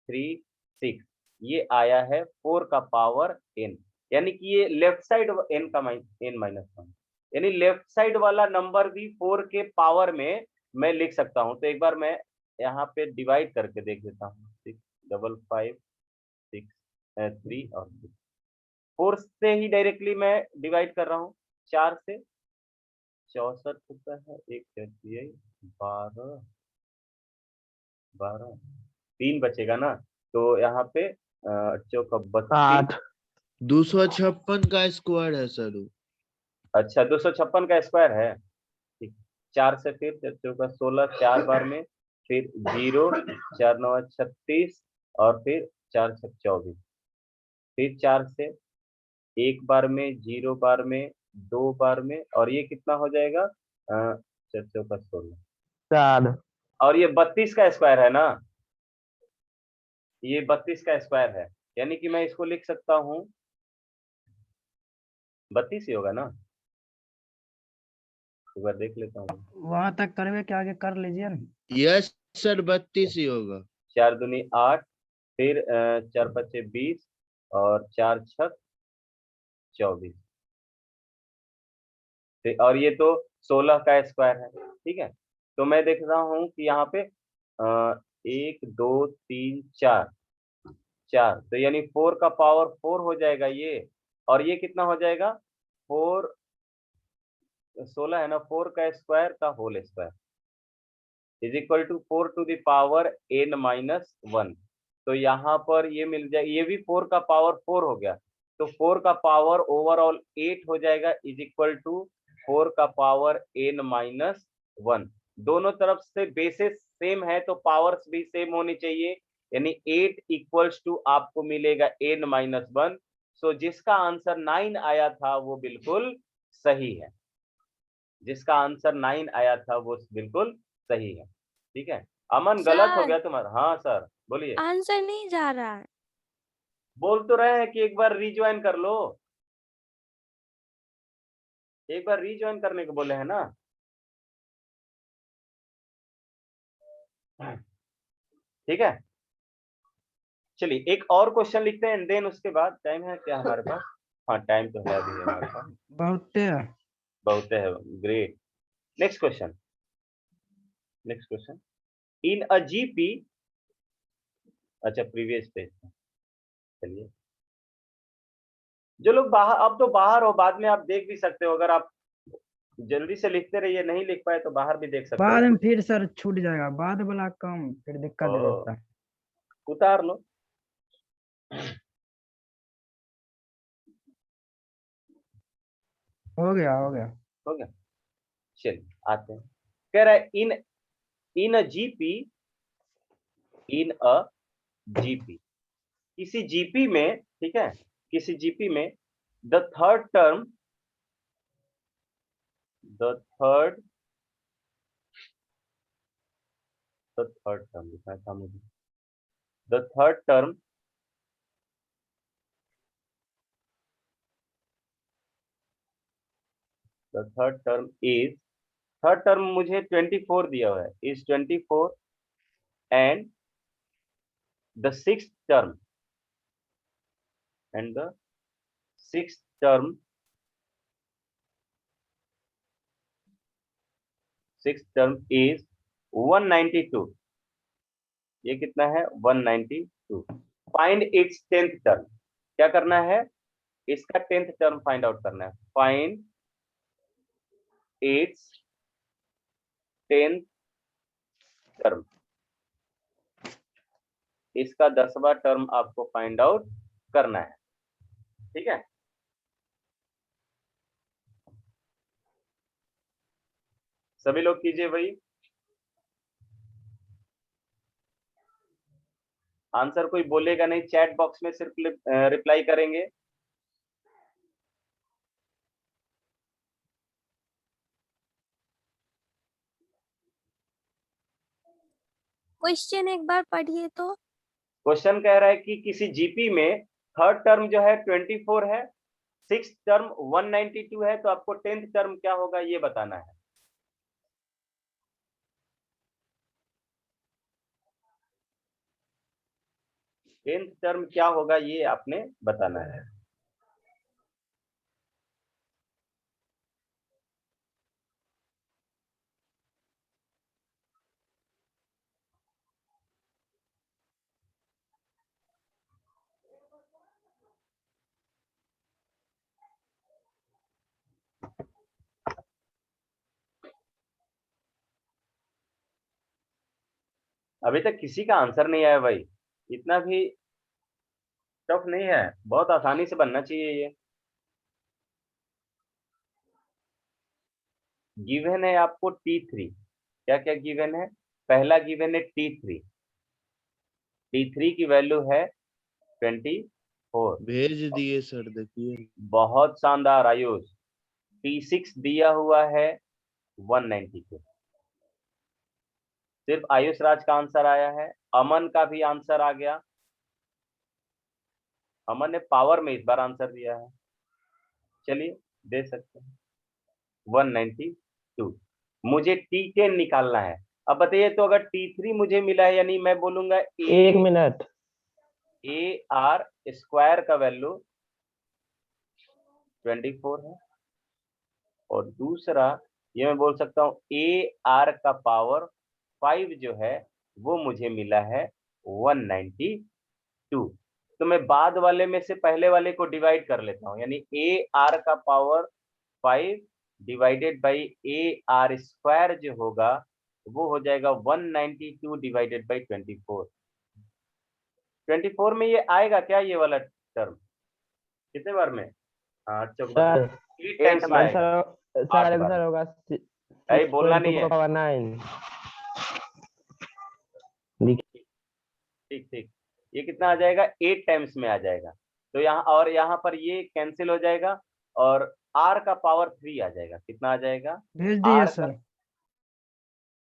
3 6। ये आया है 4 का पावर n, यानी कि ये लेफ्ट साइड n का n माइनस 1, यानी लेफ्ट साइड वाला नंबर भी 4 के पावर में मैं लिख सकता हूं। तो एक बार मैं यहाँ पे डिवाइड करके देख लेता हूँ। 6 5 5 6 3 और 6, 4 से ही डायरेक्टली मैं डिवाइड कर रहा हूँ। 4 से 64 होता है, 1 12 12 3 बचेगा ना, तो यहाँ पे चौका 32। 8 256 का स्क्वायर है सर वो। अच्छा, 256 का स्क्वायर है। ठीक, 4 से फिर चौका 16, 4 बार में, फिर 0 4 9 36, और फिर 4 6 24, फिर 4 से 1 बार में, 0 बार में, 2 बार में, और ये कितना हो जाएगा? 4 चौका 16, 4 और ये 32 का स्क्वायर है ना, ये 32 का स्क्वायर है, यानी कि मैं इसको लिख सकता हूँ 32 ही होगा ना। एक बार देख लेता हूँ। वहां तक करवे के आगे कर लीजिए ना। यस सर 32 ही होगा। 4 दूनी 8, फिर 4 5 20, और 4 6 24, और ये तो 16 का स्क्वायर है। ठीक है, तो मैं देख रहा हूँ कि यहाँ पे 1 2 3 4, तो यानी 4 का पावर 4 हो जाएगा ये, और ये कितना हो जाएगा 4 16 है ना, 4 का स्क्वायर का whole square is equal to 4 to the power n-1। तो यहाँ पर ये मिल जाए, ये भी 4 का पावर 4 हो गया, तो 4 का पावर ओवरऑल 8 हो जाएगा इज इक्वल टू 4 का पावर n-1। दोनों तरफ से बेसिस सेम है तो पावर्स भी सेम होनी चाहिए, यानी 8 इक्वल्स टू आपको मिलेगा n-1। सो जिसका आंसर 9 आया था वो बिल्कुल सही है, जिसका आंसर 9 आया था वो बिल्कुल सही है। ठीक है, अमन गलत हो सर। गया तुम्हारा। हाँ सर बोलिए। आंसर नहीं जा रहा है। बोल तो रहे हैं कि एक बार रीज्वाइन कर लो, एक बार रीज्वाइन करने को बोले हैं ना। ठीक है, चलिए एक और क्वेश्चन लिखते हैं देन उसके बाद टाइम है क्या हमारे पास? हाँ टाइम तो है अभी हमारे पास, बहुत बहुत है। Great, next question, next question. In a GP, अच्छा प्रीवियस पेज, चलिए जो लोग बाहर, अब तो बाहर हो, बाद में आप देख भी सकते हो, अगर आप जल्दी से लिखते रहिए, नहीं लिख पाए तो बाहर भी देख सकते बाद हो। में फिर सर छूट जाएगा, बाद वाला कम फिर दिक्कत ओ, रहता है। उतार लो। हो गया हो गया। हो गया, चलिए आते हैं। कह रहा है in in a GP, in a GP, किसी जीपी में, ठीक है, किसी जीपी में the third term, the third term लिखा था मुझे, the third term the third term is, third term मुझे 24 दिया हुआ है, is 24 and the sixth term, and the sixth term, sixth term is 192। ये कितना है 192। फाइंड इट्स टेंथ टर्म, क्या करना है, इसका टेंथ टर्म फाइंड आउट करना है। फाइंड इट्स टेंथ टर्म, इसका 10वां टर्म आपको फाइंड आउट करना है। ठीक है, सभी लोग कीजिए भाई। आंसर कोई बोलेगा नहीं, चैट बॉक्स में सिर्फ रिप्लाई करेंगे। क्वेश्चन एक बार पढ़िए तो। क्वेश्चन कह रहा है कि किसी जीपी में थर्ड टर्म जो है 24 है, सिक्स्थ टर्म 192 है, तो आपको टेंथ टर्म क्या होगा ये बताना है। टेंथ टर्म क्या होगा ये आपने बताना है। अभी तक किसी का आंसर नहीं आया भाई, इतना भी टफ नहीं है, बहुत आसानी से बनना चाहिए ये। गिवन है आपको T3, क्या क्या गिवन है, पहला गिवन है T3, T3 की वैल्यू है 24। भेज दिए सर, देखिए। बहुत शानदार आयुष। T6 दिया हुआ है 192। सिर्फ आयुष राज का आंसर आया है, अमन का भी आंसर आ गया, अमन ने पावर में इस बार आंसर दिया है। चलिए दे सकते हैं 192। मुझे T10 निकालना है। अब बताइए, तो अगर T3 मुझे मिला है, यानी मैं बोलूंगा एक मिनट, AR स्क्वायर का वैल्यू 24 है, और दूसरा ये मैं बोल सकता हूँ AR का पावर 5 जो है वो मुझे मिला है 192। तो मैं बाद वाले में से पहले वाले को डिवाइड कर लेता हूँ, यानी ए आर का power 5 divided by A R square जो होगा वो हो जाएगा 192 डिवाइडेड बाई 24। 24 में ये आएगा क्या, ये वाला टर्म कितने बार में? सर 8 टाइम्स में आएगा। सर आठ सर बार। सर होगा अरे बोलना नहीं है। 6.2 ठीक ठीक, ये कितना आ जाएगा, 8 टाइम्स में आ जाएगा। तो यहाँ और यहाँ पर ये कैंसिल हो जाएगा और r का पावर 3 आ जाएगा। कितना आ जाएगा? भेज दिए R का, सर।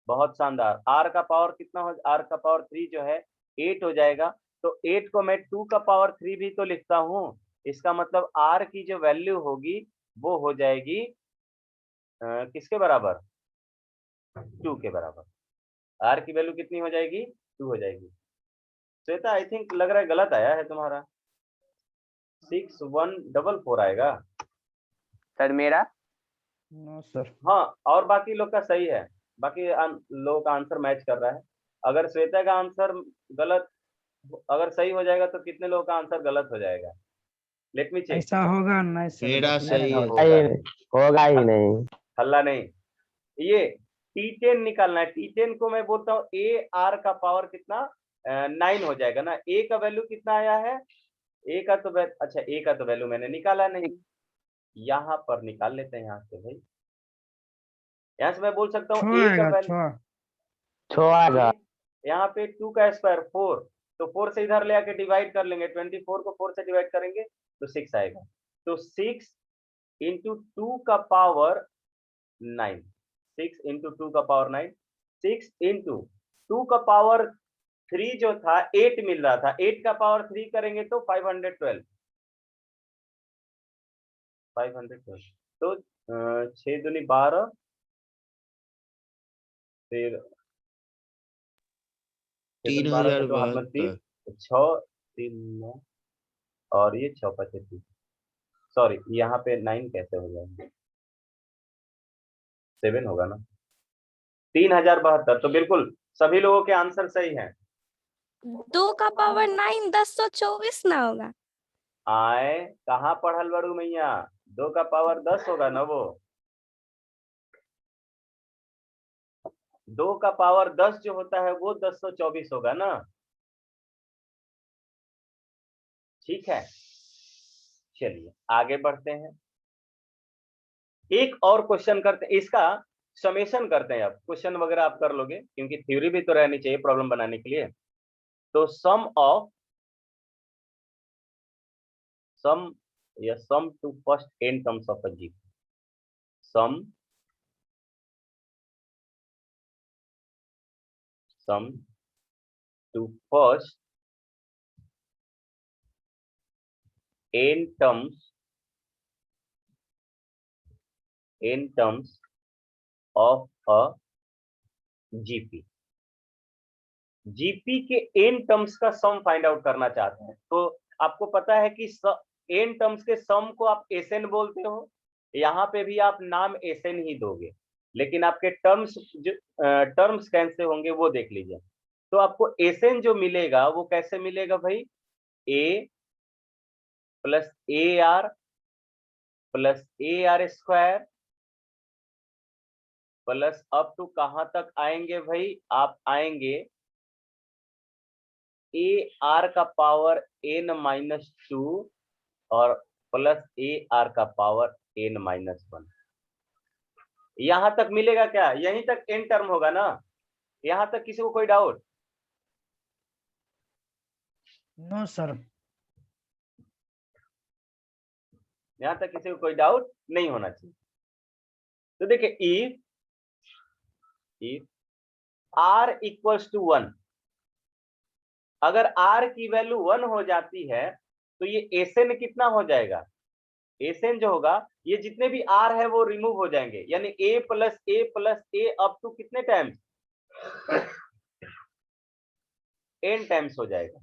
बहुत शानदार। r का पावर कितना हो, r का पावर 3 जो है 8 हो जाएगा। तो 8 को मैं 2 का पावर 3 भी तो लिखता हूँ। इसका मतलब r की जो वैल्यू होगी वो हो जाएगी किसके बराबर? 2 के बराबर। r की वैल्यू कितनी हो जाएगी? 2 हो जाएगी। श्वेता आई थिंक लग रहा है गलत आया है तुम्हारा, 6144 आएगा। सर मेरा नो सर। हाँ, और बाकी लोग का सही है, बाकी लोगों का आंसर मैच कर रहा है। अगर श्वेता का आंसर गलत, अगर सही हो जाएगा तो कितने लोगों का आंसर गलत हो जाएगा? Let me check. ऐसा होगा नहीं सर, मेरा देखना सही रहेगा। है। होगा ही नहीं। हल्ला नहीं, ये T10 निकालना है। T10 को मैं बोलता हूँ ए आर का पावर कितना, 9 हो जाएगा ना। ए का वैल्यू कितना आया है? ए का तो अच्छा, ए का तो वैल्यू मैंने निकाला नहीं, यहाँ पर निकाल लेते हैं यहाँ से भाई। यहाँ से मैं बोल सकता हूँ ए का वैल्यू 6 आएगा। यहाँ पे 2 का स्क्वायर 4, तो 4 से इधर ले आके डिवाइड कर लेंगे। 24 को 4 से डिवाइड करेंगे तो 6 आएगा। तो 6 इंटू 2 का पावर 9, 6 इंटू 2 का पावर 9, 6 इंटू 2 का पावर 3 जो था 8 मिल रहा था, 8 का पावर 3 करेंगे तो 512, 512। तो 6 दूनी 12, फिर 3072। 6 3 9 और ये 6 5 30, सॉरी यहाँ पे 9 कैसे हो जाएंगे, 7 होगा ना, 3072। तो बिल्कुल सभी लोगों के आंसर सही हैं। 2 का पावर 9 1024 ना होगा? आए कहाँ पढ़ल बड़ू मैया, 2 का पावर 10 होगा ना, वो 2 का पावर 10 जो होता है वो 1024 होगा ना। ठीक है, चलिए आगे बढ़ते हैं। एक और क्वेश्चन करते हैं, इसका समेशन करते हैं। अब क्वेश्चन वगैरह आप कर लोगे क्योंकि थ्योरी भी तो रहनी चाहिए प्रॉब्लम बनाने के लिए। तो sum to first n terms of a GP, sum to first n terms of a GP। GP के n टर्म्स का सम फाइंड आउट करना चाहते हैं। तो आपको पता है कि n टर्म्स के सम को आप एसएन बोलते हो, यहाँ पे भी आप नाम एसएन ही दोगे, लेकिन आपके टर्म्स कैसे होंगे वो देख लीजिए। तो आपको एसएन जो मिलेगा वो कैसे मिलेगा भाई, a plus A R square plus up to कहां तक आएंगे भाई, आप आएंगे ए आर का पावर n-2 और प्लस ए आर का पावर n-1। यहां तक मिलेगा क्या, यहीं तक n टर्म होगा ना, यहां तक किसी को कोई डाउट? No sir. यहां तक किसी को कोई डाउट नहीं होना चाहिए। तो देखिए इफ r इक्वल्स टू 1, अगर r की वैल्यू 1 हो जाती है तो ये एसएन कितना हो जाएगा, एसएन जो होगा ये जितने भी r है वो रिमूव हो जाएंगे, यानी a plus a up to कितने टाइम्स, n टाइम्स हो जाएगा,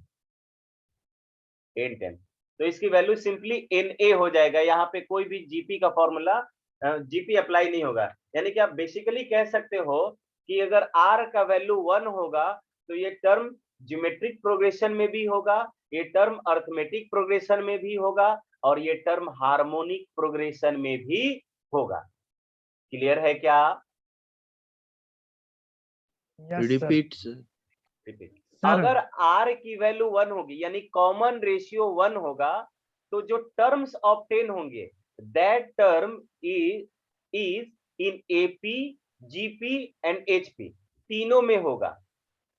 n टाइम्स। तो इसकी वैल्यू सिंपली Na हो जाएगा। यहाँ पे कोई भी जीपी का फॉर्मूला जीपी अप्लाई नहीं होगा। यानी कि आप बेसिकली कह सकते हो कि अगर r का वैल्यू 1 होगा तो ये टर्म ज्योमेट्रिक प्रोग्रेशन में भी होगा, ये टर्म अर्थमेटिक प्रोग्रेशन में भी होगा, और ये टर्म हार्मोनिक प्रोग्रेशन में भी होगा। क्लियर है क्या? Yes sir. Repeat sir. Repeat. Sir. अगर r की वैल्यू 1 होगी यानी कॉमन रेशियो 1 होगा, तो जो टर्म्स ऑब्टेन होंगे that term is in AP, GP and HP, तीनों में होगा।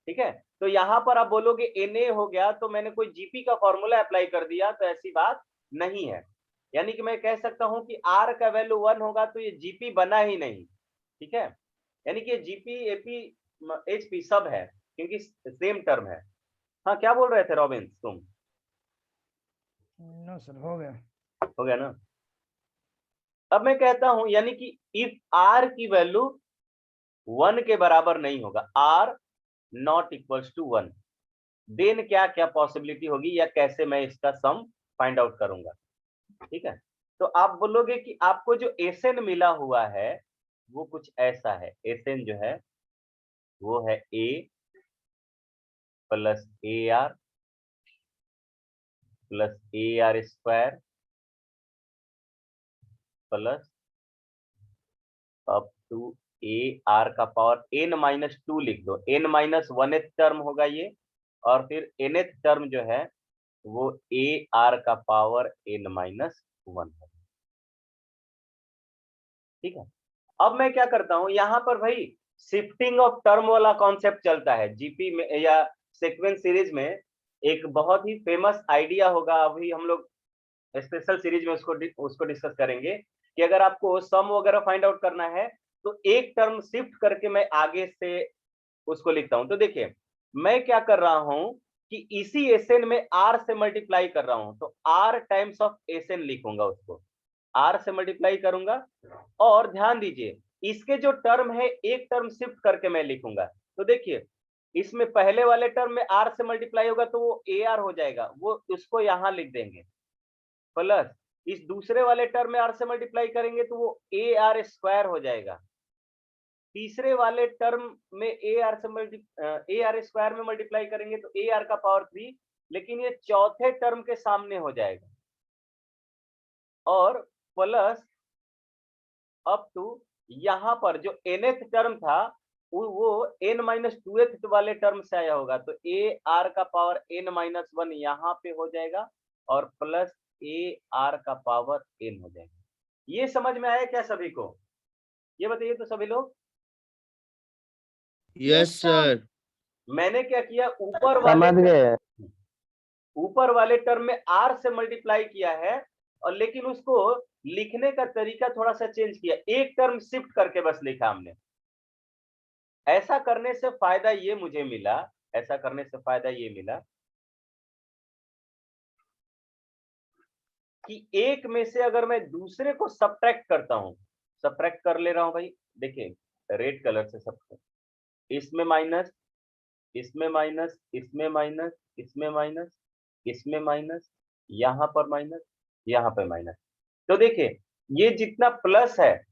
ठीक है, तो यहां पर आप बोलोगे Na हो गया तो मैंने कोई जीपी का फॉर्मूला अप्लाई कर दिया, तो ऐसी बात नहीं है। यानी कि मैं कह सकता हूं कि r का वैल्यू 1 होगा तो ये जीपी बना ही नहीं। ठीक है, यानी कि जीपी, एपी, एचपी सब है क्योंकि सेम टर्म है। हाँ, क्या बोल रहे थे रॉबिन तुम? नो सर, हो गया। हो गया ना? अब मैं कहता हूं यानी कि इफ r की वैल्यू 1 के बराबर नहीं होगा, r not equals to 1, then क्या क्या पॉसिबिलिटी होगी या कैसे मैं इसका सम फाइंड आउट करूंगा। ठीक है, तो आप बोलोगे कि आपको जो एसएन मिला हुआ है वो कुछ ऐसा है। एसएन जो है वो है a plus AR plus AR square plus up to AR का पावर n-2 लिख दो, n-1th टर्म होगा ये, और फिर nth टर्म जो है वो AR का पावर n-1 है। ठीक है, अब मैं क्या करता हूं यहां पर भाई, शिफ्टिंग ऑफ टर्म वाला कॉन्सेप्ट चलता है जीपी में या सीक्वेंस सीरीज में। एक बहुत ही फेमस आइडिया होगा, अभी हम लोग स्पेशल सीरीज में उसको डिस्कस करेंगे कि अगर आपको सम वगैरह फाइंड आउट करना है तो एक टर्म शिफ्ट करके मैं आगे से उसको लिखता हूं। तो देखिए मैं क्या कर रहा हूं कि इसी एसएन में r से मल्टीप्लाई कर रहा हूं, तो r टाइम्स ऑफ एसएन लिखूंगा, उसको r से मल्टीप्लाई करूंगा। और ध्यान दीजिए इसके जो टर्म है एक टर्म शिफ्ट करके मैं लिखूंगा। तो देखिए इसमें पहले वाले टर्म में r से मल्टीप्लाई होगा तो वो AR हो जाएगा, वो उसको यहां लिख देंगे, प्लस इस दूसरे वाले टर्म में r से मल्टीप्लाई करेंगे तो वो AR स्क्वायर हो जाएगा। तीसरे वाले टर्म में AR स्क्वायर में मल्टीप्लाई करेंगे तो AR का पावर 3, लेकिन ये चौथे टर्म के सामने हो जाएगा, और प्लस अप टू यहां पर जो nth टर्म था वो n-2th वाले टर्म से आया होगा, तो AR का पावर n-1 यहाँ पे हो जाएगा और प्लस AR का पावर n हो जाएगा। ये समझ में आया क्या सभी को? ये बताइए तो सभी लोग। Yes sir. मैंने क्या किया, समझ गए। ऊपर वाले टर्म में r से मल्टीप्लाई किया है, और लेकिन उसको लिखने का तरीका थोड़ा सा चेंज किया, एक टर्म शिफ्ट करके बस लिखा हमने। ऐसा करने से फायदा ये मुझे मिला, ऐसा करने से फायदा ये मिला कि एक में से अगर मैं दूसरे को सब्ट्रैक्ट करता हूं, सब्ट्रैक्ट कर ले रहा हूं भाई, देखिए रेड कलर से सब्ट्रैक्ट, इसमें माइनस, इसमें माइनस, इसमें माइनस, इसमें माइनस, इसमें माइनस, यहां पर माइनस, यहां पर माइनस। तो देखिए ये जितना प्लस है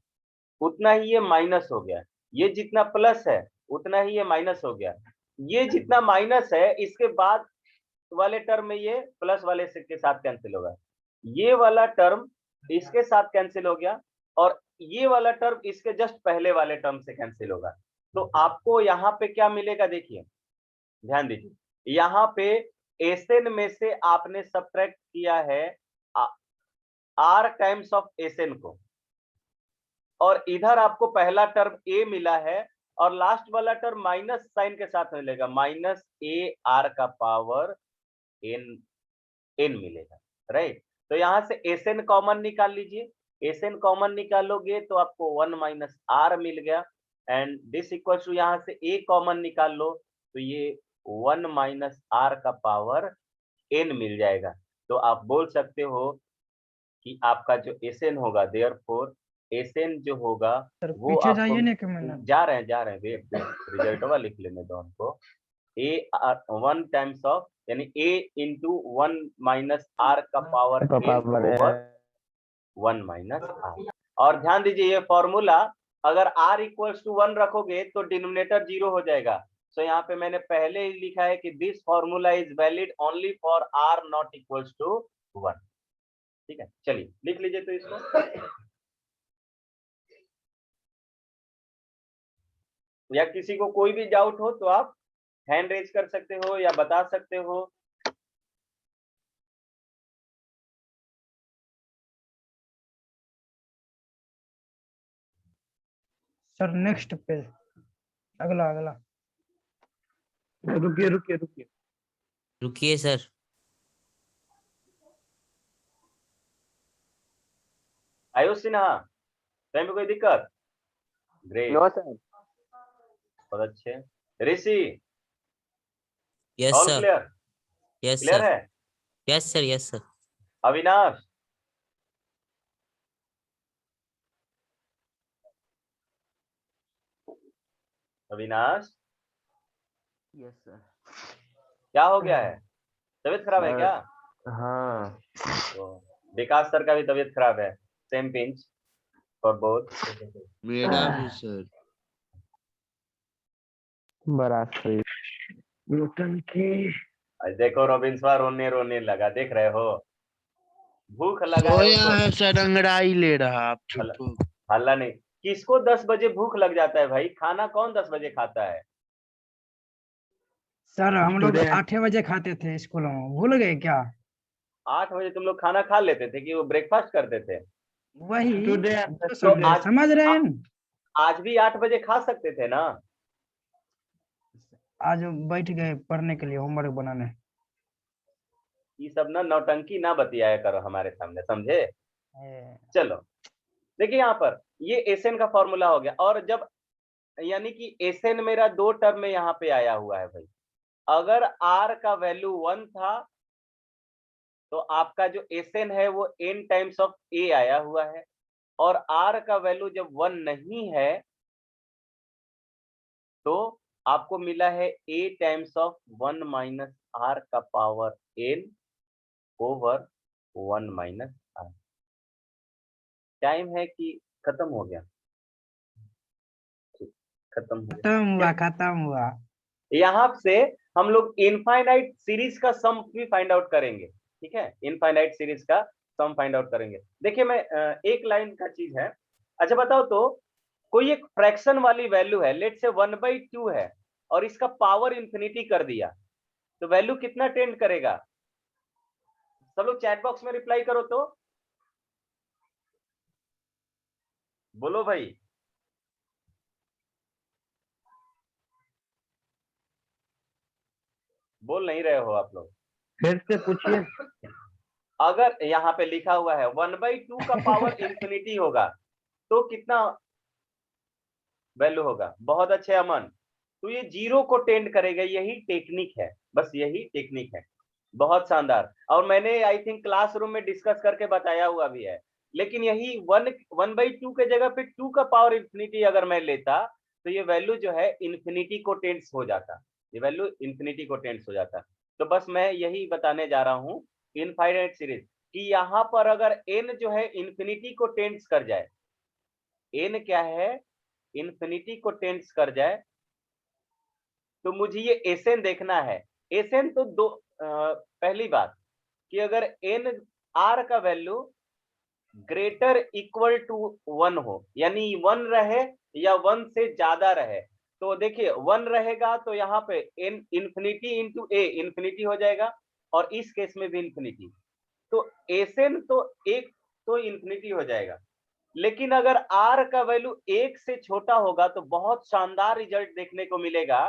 उतना ही ये माइनस हो गया, ये जितना प्लस है उतना ही ये माइनस हो गया, ये जितना माइनस है इसके बाद वाले टर्म में ये प्लस वाले के साथ कैंसिल होगा, ये वाला टर्म इसके साथ कैंसिल हो गया, और ये वाला टर्म इसके जस्ट पहले वाले टर्म से कैंसिल होगा। तो आपको यहाँ पे क्या मिलेगा, देखिए ध्यान दीजिए, यहाँ पे एसएन में से आपने सब्ट्रैक्ट किया है r टाइम्स ऑफ एसएन को, और इधर आपको पहला टर्म a मिला है और लास्ट वाला टर्म माइनस साइन के साथ मिलेगा, माइनस AR का पावर n मिलेगा, राइट। तो यहां से एसएन कॉमन निकाल लीजिए, एसएन कॉमन निकालोगे तो आपको 1 माइनस r मिल गया, एंड दिस इक्वल टू यहां से a कॉमन निकाल लो तो ये 1 माइनस r का पावर n मिल जाएगा। तो आप बोल सकते हो कि आपका जो एसएन होगा, देयरफॉर एसएन जो होगा सर वो पीछे आपको, जाइए ना कि मैंने जा रहे हैं वेट, रिजल्ट वाला लिख लेने दो हमको। A 1 टाइम्स ऑफ यानी A इंटू 1 माइनस R का पावर ओवर 1 माइनस R। और ध्यान दीजिए ये फॉर्मूला अगर R इक्वल्स टू 1 रखोगे तो डिनोमिनेटर 0 हो जाएगा, सो यहाँ पे मैंने पहले ही लिखा है कि this formula is valid only for r not equals to 1। ठीक है, चलिए लिख लीजिए तो इसको, या किसी को कोई भी डाउट हो तो आप हैंड रेज कर सकते हो या बता सकते हो। सर नेक्स्ट पेज, अगला अगला। रुकिए रुकिए रुकिए। रुकिए सर। आयुष सिन्हा, कहीं पे कोई दिक्कत? Great, no sir. बहुत अच्छे। Rishi, yes all sir. Clear? Yes clear sir. है? Yes sir. Yes sir. Avinash, Avinash yes sir. क्या हो गया है? तबीयत खराब है क्या? हाँ तो विकास सर का भी तबीयत खराब है, सेम पिंच फॉर बोथ। मेरा भी सर। बड़ा सही। देखो रोबिन्सवा रोने रोने लगा, देख रहे हो? भूख लगा है सोया उसको। है सर, अंगड़ाई ले रहा, आप चुप हो। हल्ला नहीं। किसको 10 बजे भूख लग जाता है भाई? खाना कौन 10 बजे खाता है? सर हम लोग Student- 8 बजे खाते थे स्कूल में, भूल गए क्या? 8 बजे तुम लोग खाना खा लेते थे कि वो ब्रेकफास्ट करते थे? वही Student- तो सब आज- समझ रहे हैं न? आज भी 8 बजे खा सकते थे ना? आज बैठ गए पढ़ने के लिए, होमवर्क बनाने। ये सब ना नौटंकी ना बतियाया करो हमारे सामने, समझे? चलो देखिए यहाँ पर ये एसएन का फॉर्मूला हो गया, और जब यानी कि एसएन मेरा 2 टर्म में यहाँ पे आया हुआ है भाई। अगर आर का वैल्यू 1 था तो आपका जो एसएन है वो n टाइम्स ऑफ ए आया हुआ है, और आर का वैल्यू जब 1 नहीं है तो आपको मिला है a times of 1 minus r का power n over 1 minus r. Time है कि खत्म हो गया? खत्म हो गया। खत्म हुआ। यहाँ से हम लोग इनफाइनाइट सीरीज का सम भी फाइंड आउट करेंगे। ठीक है, इनफाइनाइट सीरीज का सम फाइंड आउट करेंगे। देखिए मैं एक लाइन का चीज है। अच्छा बताओ तो, कोई एक फ्रैक्शन वाली वैल्यू है, लेट से 1/2 है, और इसका पावर इंफिनिटी कर दिया, तो वैल्यू कितना टेंड करेगा? सब लोग चैट बॉक्स में रिप्लाई करो तो, बोलो भाई। बोल नहीं रहे हो आप लोग। फिर से पूछिए। अगर यहाँ पे लिखा हुआ है 1/2 का पावर इंफिनिटी होगा तो कितना वैल्यू होगा? बहुत अच्छे अमन, तो ये 0 को टेंड करेगा, यही टेक्निक है, बस यही टेक्निक है। बहुत शानदार। और मैंने आई थिंक क्लासरूम में डिस्कस करके बताया हुआ भी है। लेकिन यही 1/2 के जगह पे 2 का पावर इंफिनिटी अगर मैं लेता तो ये वैल्यू जो है इंफिनिटी को टेंड्स हो जाता, ये वैल्यू इंफिनिटी को टेंड्स हो जाता। तो बस मैं यही बताने जा रहा हूँ इनफाइनाइट सीरीज कि यहाँ पर अगर n जो है इंफिनिटी को टेंड्स कर जाए, n क्या है, इंफिनिटी को टेंड्स कर जाए, तो मुझे ये एसएन देखना है। एसएन तो दो पहली बात कि अगर एन आर का वैल्यू ग्रेटर इक्वल टू 1 हो, यानी 1 रहे या 1 से ज्यादा रहे, तो देखिए 1 रहेगा तो यहाँ पे एन इंफिनिटी इंटू ए इंफिनिटी हो जाएगा, और इस केस में भी इंफिनिटी, तो एसएन तो एक तो इंफिनिटी हो जाएगा। लेकिन अगर आर का वैल्यू 1 से छोटा होगा तो बहुत शानदार रिजल्ट देखने को मिलेगा।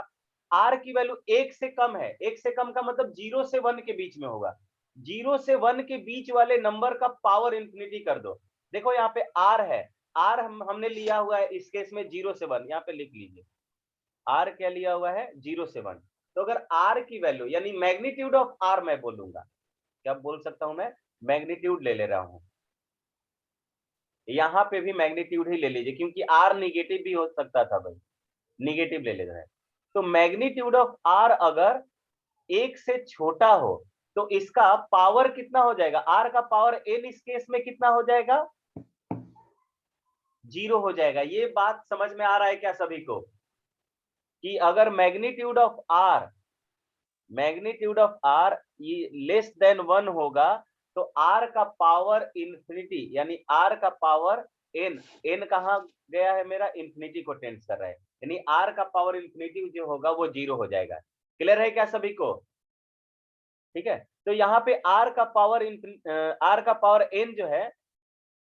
आर की वैल्यू 1 से कम है, 1 से कम का मतलब 0 से 1 के बीच में होगा। 0 से 1 के बीच वाले नंबर का पावर इंफिनिटी कर दो। देखो यहाँ पे आर है, आर हमने लिया हुआ है इस केस में 0 से 1, यहाँ पे लिख लीजिए आर क्या लिया हुआ है, 0 से 1। तो अगर आर की वैल्यू यानी मैग्नीट्यूड ऑफ आर मैं बोलूंगा, क्या बोल सकता हूं मैं, मैग्नीट्यूड ले ले रहा हूं, यहाँ पे भी मैग्नीट्यूड ही ले लीजिए क्योंकि आर निगेटिव भी हो सकता था भाई, निगेटिव ले ले रहे हैं। तो मैग्नीट्यूड ऑफ आर अगर 1 से छोटा हो तो इसका पावर कितना हो जाएगा, आर का पावर एन इस केस में कितना हो जाएगा, 0 हो जाएगा। ये बात समझ में आ रहा है क्या सभी को कि अगर magnitude of R less than 1 होगा तो आर का पावर इंफिनिटी यानी आर का पावर एन कहाँ गया है मेरा, इंफिनिटी को टेंस कर रहा है, यानी आर का पावर इंफिनिटी जो होगा वो 0 हो जाएगा। क्लियर है क्या सभी को? ठीक है, तो यहाँ पे आर का पावर एन जो है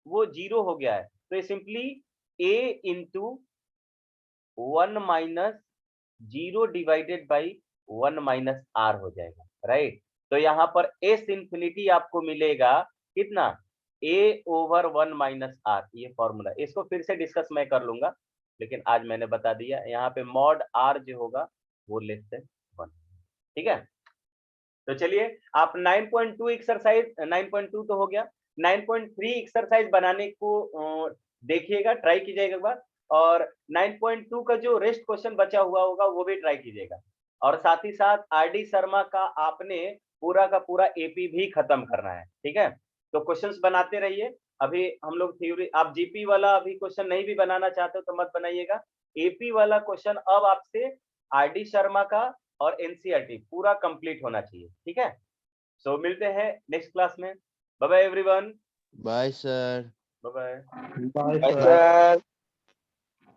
वो 0 हो गया है, तो ये simply a into 1 minus 0 divided by 1 minus R हो जाएगा, राइट। तो यहाँ पर s इंफिनिटी आपको मिलेगा कितना, a ओवर 1 माइनस आर, ये फॉर्मूला। इसको फिर से डिस्कस मैं कर लूंगा, लेकिन आज मैंने बता दिया। यहाँ पे मॉड r जो होगा वो लेस देन 1, ठीक है। तो चलिए आप 9.2 एक्सरसाइज, 9.2 तो हो गया, 9.3 एक्सरसाइज बनाने को देखिएगा, ट्राई कीजिएगा एक बार, और 9.2 का जो रेस्ट क्वेश्चन बचा हुआ होगा वो भी ट्राई कीजिएगा, और साथ ही साथ आरडी शर्मा का आपने पूरा का पूरा एपी भी खत्म करना है, ठीक है। तो क्वेश्चंस बनाते रहिए। अभी हम लोग थ्योरी, आप जीपी वाला अभी क्वेश्चन नहीं भी बनाना चाहते हो तो मत बनाइएगा, एपी वाला क्वेश्चन अब आपसे आरडी शर्मा का और एनसीईआरटी पूरा कंप्लीट होना चाहिए, ठीक है। सो मिलते हैं नेक्स्ट क्लास में। Bye bye everyone, bye sir. Bye bye. Bye sir